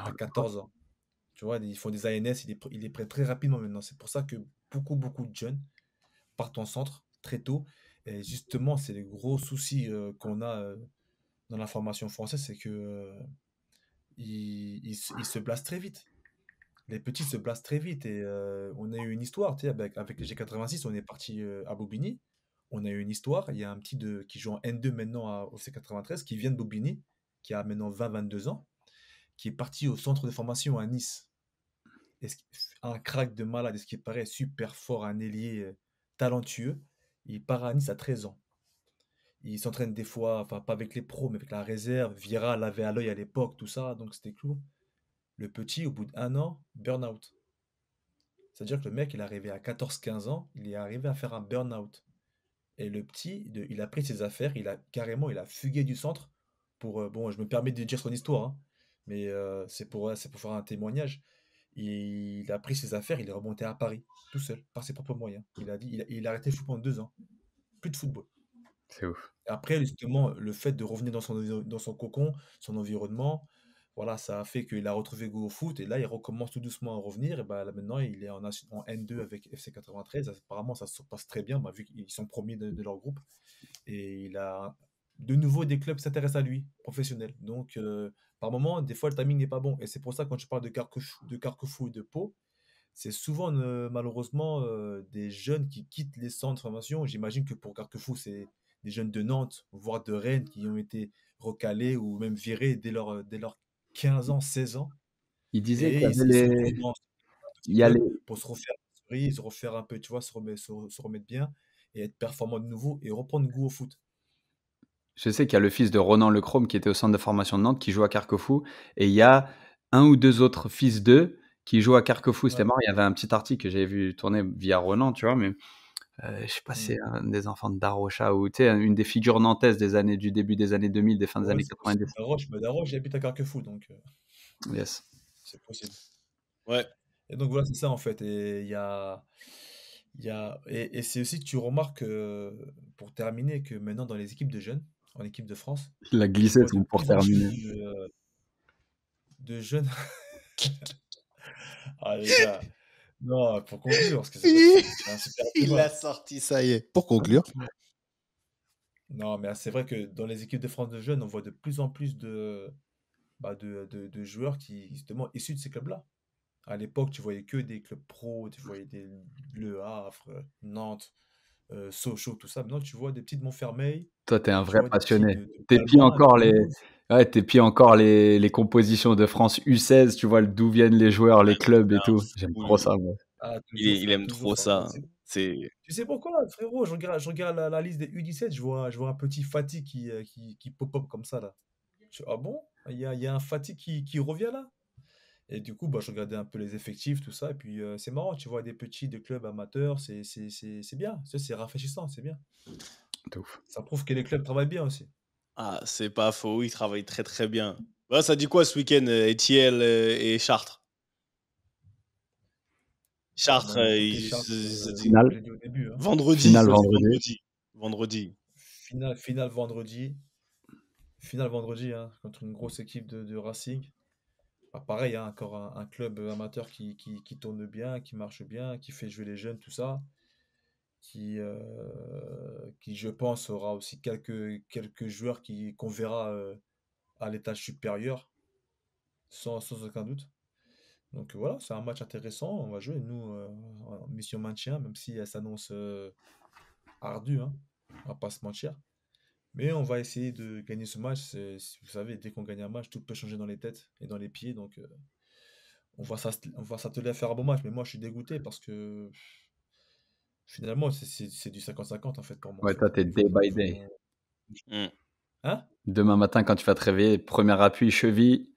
[SPEAKER 1] à 14 ans. Tu vois, ils font des ANS, ils les prennent très rapidement maintenant. C'est pour ça que beaucoup de jeunes partent en centre très tôt. Et justement, c'est le gros souci qu'on a dans la formation française, c'est que ils se blasent très vite. Les petits se blasent très vite. Et on a eu une histoire, tu sais, avec les G86, on est parti à Bobigny. On a eu une histoire. Il y a un petit qui joue en N2 maintenant au C93, qui vient de Bobigny, qui a maintenant 20-22 ans, qui est parti au centre de formation à Nice. Un crack de malade, et ce qui paraît super fort, un ailier talentueux. Il part à Nice à 13 ans. Il s'entraîne des fois, enfin pas avec les pros, mais avec la réserve. Vira l'avait à l'œil à l'époque, tout ça, donc c'était cool. Le petit, au bout d'un an, burn-out. C'est-à-dire que le mec, il est arrivé à 14-15 ans, il est arrivé à faire un burn-out. Et le petit, il a pris ses affaires, il a fugué du centre pour, bon, je me permets de dire son histoire, hein, mais c'est pour faire un témoignage. Il a pris ses affaires, il est remonté à Paris, tout seul, par ses propres moyens. Il a arrêté le foot pendant 2 ans. Plus de football.
[SPEAKER 5] C'est ouf.
[SPEAKER 1] Après, justement, le fait de revenir dans son cocon, son environnement, voilà, ça a fait qu'il a retrouvé goût au foot et là, il recommence tout doucement à revenir. Et bah, là, maintenant, il est en N2 avec FC 93. Apparemment, ça se passe très bien, bah, vu qu'ils sont premiers de leur groupe. Et il a de nouveau des clubs qui s'intéressent à lui, professionnels. Donc, par moment, des fois, le timing n'est pas bon. Et c'est pour ça, quand je parle de Carquefou et de Pau, c'est souvent, malheureusement, des jeunes qui quittent les centres de formation. J'imagine que pour Carquefou, c'est des jeunes de Nantes, voire de Rennes, qui ont été recalés ou même virés dès leurs 15 ans, 16 ans.
[SPEAKER 5] Il disait qu'il
[SPEAKER 1] Et
[SPEAKER 5] y avait
[SPEAKER 1] ils se retrouvent dans un petit
[SPEAKER 5] il y a les,
[SPEAKER 1] club pour se refaire la cerise, refaire un peu, tu vois, se remettre bien et être performant de nouveau et reprendre goût au foot.
[SPEAKER 5] je sais qu'il y a le fils de Ronan Lechrome qui était au centre de formation de Nantes, qui joue à Carquefou. Et il y a un ou deux autres fils d'eux qui jouent à Carquefou. C'était
[SPEAKER 1] Ouais.
[SPEAKER 5] marrant, il y avait un petit article que j'avais vu tourner via Ronan, tu vois, mais je sais pas si c'est
[SPEAKER 1] Mm.
[SPEAKER 5] un des enfants de Darocha ou tu sais, une des figures nantaises du début des années 2000, des fins des
[SPEAKER 1] Ouais,
[SPEAKER 5] années
[SPEAKER 1] c'est possible.
[SPEAKER 5] 90.
[SPEAKER 1] Daroche, mais Daroche, il habite à Carquefou, donc
[SPEAKER 5] Yes.
[SPEAKER 1] c'est possible.
[SPEAKER 7] Ouais.
[SPEAKER 1] Et donc voilà, c'est ça en fait. Et et c'est aussi que tu remarques, pour terminer, que maintenant dans les équipes de jeunes, en équipe de France,
[SPEAKER 5] Il a
[SPEAKER 1] tu
[SPEAKER 5] glissé
[SPEAKER 1] vois de
[SPEAKER 5] son pour
[SPEAKER 1] plus en
[SPEAKER 5] terminer.
[SPEAKER 1] plus de jeunes. Ah les gars, non, pour conclure, parce que c'est vrai que c'est un super
[SPEAKER 6] Il a
[SPEAKER 1] débat.
[SPEAKER 6] sorti, ça y est. Pour conclure,
[SPEAKER 1] Non, mais c'est vrai que dans les équipes de France de jeunes, on voit de plus en plus de joueurs qui, justement, issus de ces clubs-là. À l'époque, tu voyais que des clubs pro, tu voyais Le Havre, Nantes, Sochaux, tout ça. Maintenant, tu vois des petits de Montfermeil,
[SPEAKER 5] Toi, t'es un
[SPEAKER 1] tu
[SPEAKER 5] vrai
[SPEAKER 1] vois des petits
[SPEAKER 5] passionné.
[SPEAKER 1] de
[SPEAKER 5] T'épies
[SPEAKER 1] Palma, de
[SPEAKER 5] encore
[SPEAKER 1] Toulouse.
[SPEAKER 5] les compositions de France U16, tu vois d'où viennent les joueurs, les clubs et tout. J'aime trop ça, moi.
[SPEAKER 1] Ah,
[SPEAKER 7] Il aime
[SPEAKER 1] toujours
[SPEAKER 7] trop
[SPEAKER 1] fort.
[SPEAKER 7] ça. C'est
[SPEAKER 1] Tu sais pourquoi, frérot? Je regarde la liste des U17, je vois un petit Fatih qui pop-up comme ça, là. Ah bon? Il y a un Fatih qui revient là? Et du coup, bah, je regardais un peu les effectifs, tout ça. Et puis, c'est marrant, tu vois des petits de clubs amateurs, c'est bien. C'est rafraîchissant, c'est bien.
[SPEAKER 5] De ouf.
[SPEAKER 1] Ça prouve que les clubs travaillent bien aussi.
[SPEAKER 7] c'est pas faux, il travaille très très bien. Ouais, ça dit quoi ce week-end, Etiel et Chartres?
[SPEAKER 1] Ah,
[SPEAKER 7] Chartres,
[SPEAKER 1] moi, mon côté Chartres,
[SPEAKER 7] ça dit
[SPEAKER 5] Finale,
[SPEAKER 1] je l'ai dit au début, hein.
[SPEAKER 7] vendredi,
[SPEAKER 5] finale
[SPEAKER 7] ça dit
[SPEAKER 5] vendredi.
[SPEAKER 7] vendredi. Vendredi.
[SPEAKER 1] Finale vendredi. Finale vendredi, hein, contre une grosse équipe de Racing. Bah, pareil, hein, encore un club amateur qui tourne bien, qui marche bien, qui fait jouer les jeunes, tout ça. Qui, je pense, aura aussi quelques joueurs qu'on verra à l'étage supérieur, sans aucun doute. Donc voilà, c'est un match intéressant. On va jouer, nous, en mission maintien, même si elle s'annonce ardue, hein, on va pas se mentir. Mais on va essayer de gagner ce match. Vous savez, dès qu'on gagne un match, tout peut changer dans les têtes et dans les pieds. Donc on va s'atteler à faire un bon match. Mais moi, je suis dégoûté parce que finalement, c'est du 50-50 en fait pour moi, en
[SPEAKER 5] Ouais, toi,
[SPEAKER 1] fait, au
[SPEAKER 5] t'es day
[SPEAKER 1] niveau
[SPEAKER 5] by day.
[SPEAKER 7] Hmm.
[SPEAKER 1] Hein?
[SPEAKER 5] Demain matin, quand tu vas te réveiller, premier appui, cheville.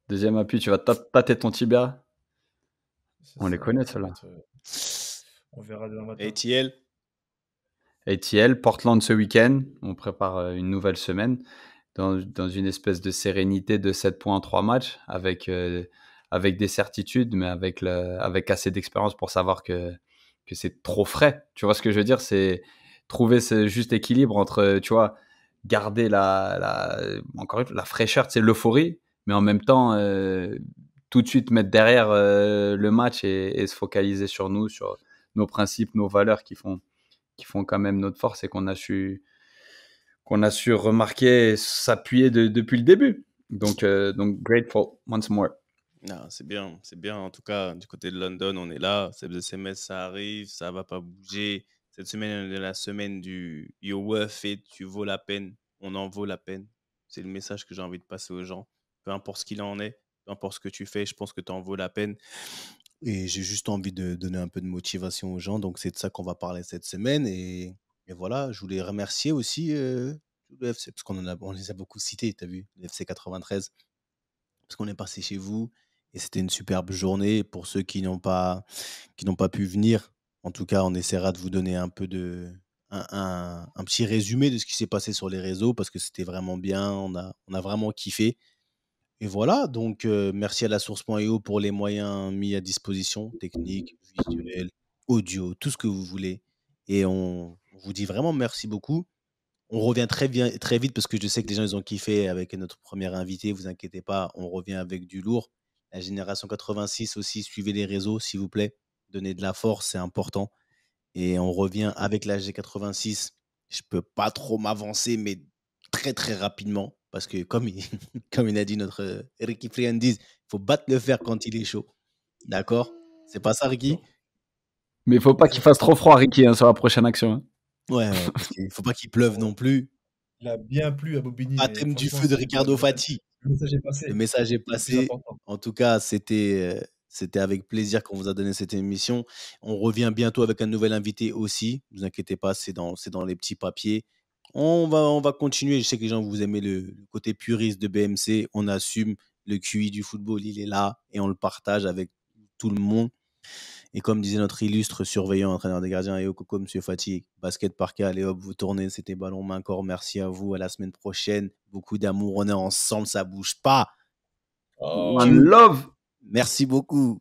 [SPEAKER 5] Deuxième appui, tu vas tâter ton tibia.
[SPEAKER 1] C'est
[SPEAKER 5] On les
[SPEAKER 1] ça,
[SPEAKER 5] connaît,
[SPEAKER 1] ça va
[SPEAKER 5] ceux-là.
[SPEAKER 1] être. On verra demain matin.
[SPEAKER 7] Etiel,
[SPEAKER 5] ATL, Portland ce week-end. On prépare une nouvelle semaine dans une espèce de sérénité de 7 points en 3 matchs avec des certitudes, mais avec assez d'expérience pour savoir que c'est trop frais. Tu vois ce que je veux dire? C'est trouver ce juste équilibre entre, tu vois, garder encore une fois, la fraîcheur, c'est l'euphorie, mais en même temps, tout de suite mettre derrière le match et se focaliser sur nous, sur nos principes, nos valeurs qui font quand même notre force et qu'on a su remarquer et s'appuyer depuis le début. Donc grateful once more.
[SPEAKER 7] non, c'est bien, c'est bien. En tout cas, du côté de London, on est là. Seb SMS, ça arrive, ça va pas bouger. Cette semaine est la semaine du You're worth it, tu vaux la peine, on en vaut la peine. C'est le message que j'ai envie de passer aux gens. Peu importe ce qu'il en est, peu importe ce que tu fais, je pense que tu en vaux la peine.
[SPEAKER 6] et j'ai juste envie de donner un peu de motivation aux gens. Donc, c'est de ça qu'on va parler cette semaine. Et voilà, je voulais remercier aussi le FC, parce on les a beaucoup cités, tu as vu, le FC 93, parce qu'on est passé chez vous. Et c'était une superbe journée. Pour ceux qui n'ont pas pu venir, en tout cas, on essaiera de vous donner un peu un petit résumé de ce qui s'est passé sur les réseaux, parce que c'était vraiment bien. On a vraiment kiffé. Et voilà, donc merci à la source.io pour les moyens mis à disposition, techniques, visuels, audio, tout ce que vous voulez. Et on vous dit vraiment merci beaucoup. On revient très bien, très vite, parce que je sais que les gens ils ont kiffé avec notre première invité. Vous inquiétez pas, on revient avec du lourd. La génération 86 aussi, suivez les réseaux, s'il vous plaît. Donnez de la force, c'est important. Et on revient avec la G86. Je peux pas trop m'avancer, mais très très rapidement. Parce que comme il a dit notre Ricky Friandise, il faut battre le fer quand il est chaud. D'accord? C'est pas ça, Ricky?
[SPEAKER 5] Mais il faut pas qu'il fasse trop froid, Ricky, hein, sur la prochaine action. Hein.
[SPEAKER 6] Ouais, parce qu'il faut pas qu'il pleuve non plus.
[SPEAKER 1] Il a bien plu à Bobigny, mais
[SPEAKER 6] Baptême du
[SPEAKER 1] franchement,
[SPEAKER 6] feu de Ricardo Fati.
[SPEAKER 1] le message est passé.
[SPEAKER 6] Le message est
[SPEAKER 1] C'est le plus
[SPEAKER 6] passé.
[SPEAKER 1] important.
[SPEAKER 6] En tout cas, c'était avec plaisir qu'on vous a donné cette émission. On revient bientôt avec un nouvel invité aussi. Ne vous inquiétez pas, c'est dans les petits papiers. On va continuer. Je sais que les gens, vous aimez le côté puriste de BMC. On assume le QI du football, il est là et on le partage avec tout le monde. Et comme disait notre illustre surveillant, entraîneur des gardiens, et Coco, Monsieur Fati, basket par cas, allez hop, vous tournez, c'était ballon main corps. Merci à vous, à la semaine prochaine. Beaucoup d'amour, on est ensemble, ça bouge pas.
[SPEAKER 2] One love.
[SPEAKER 6] Merci beaucoup.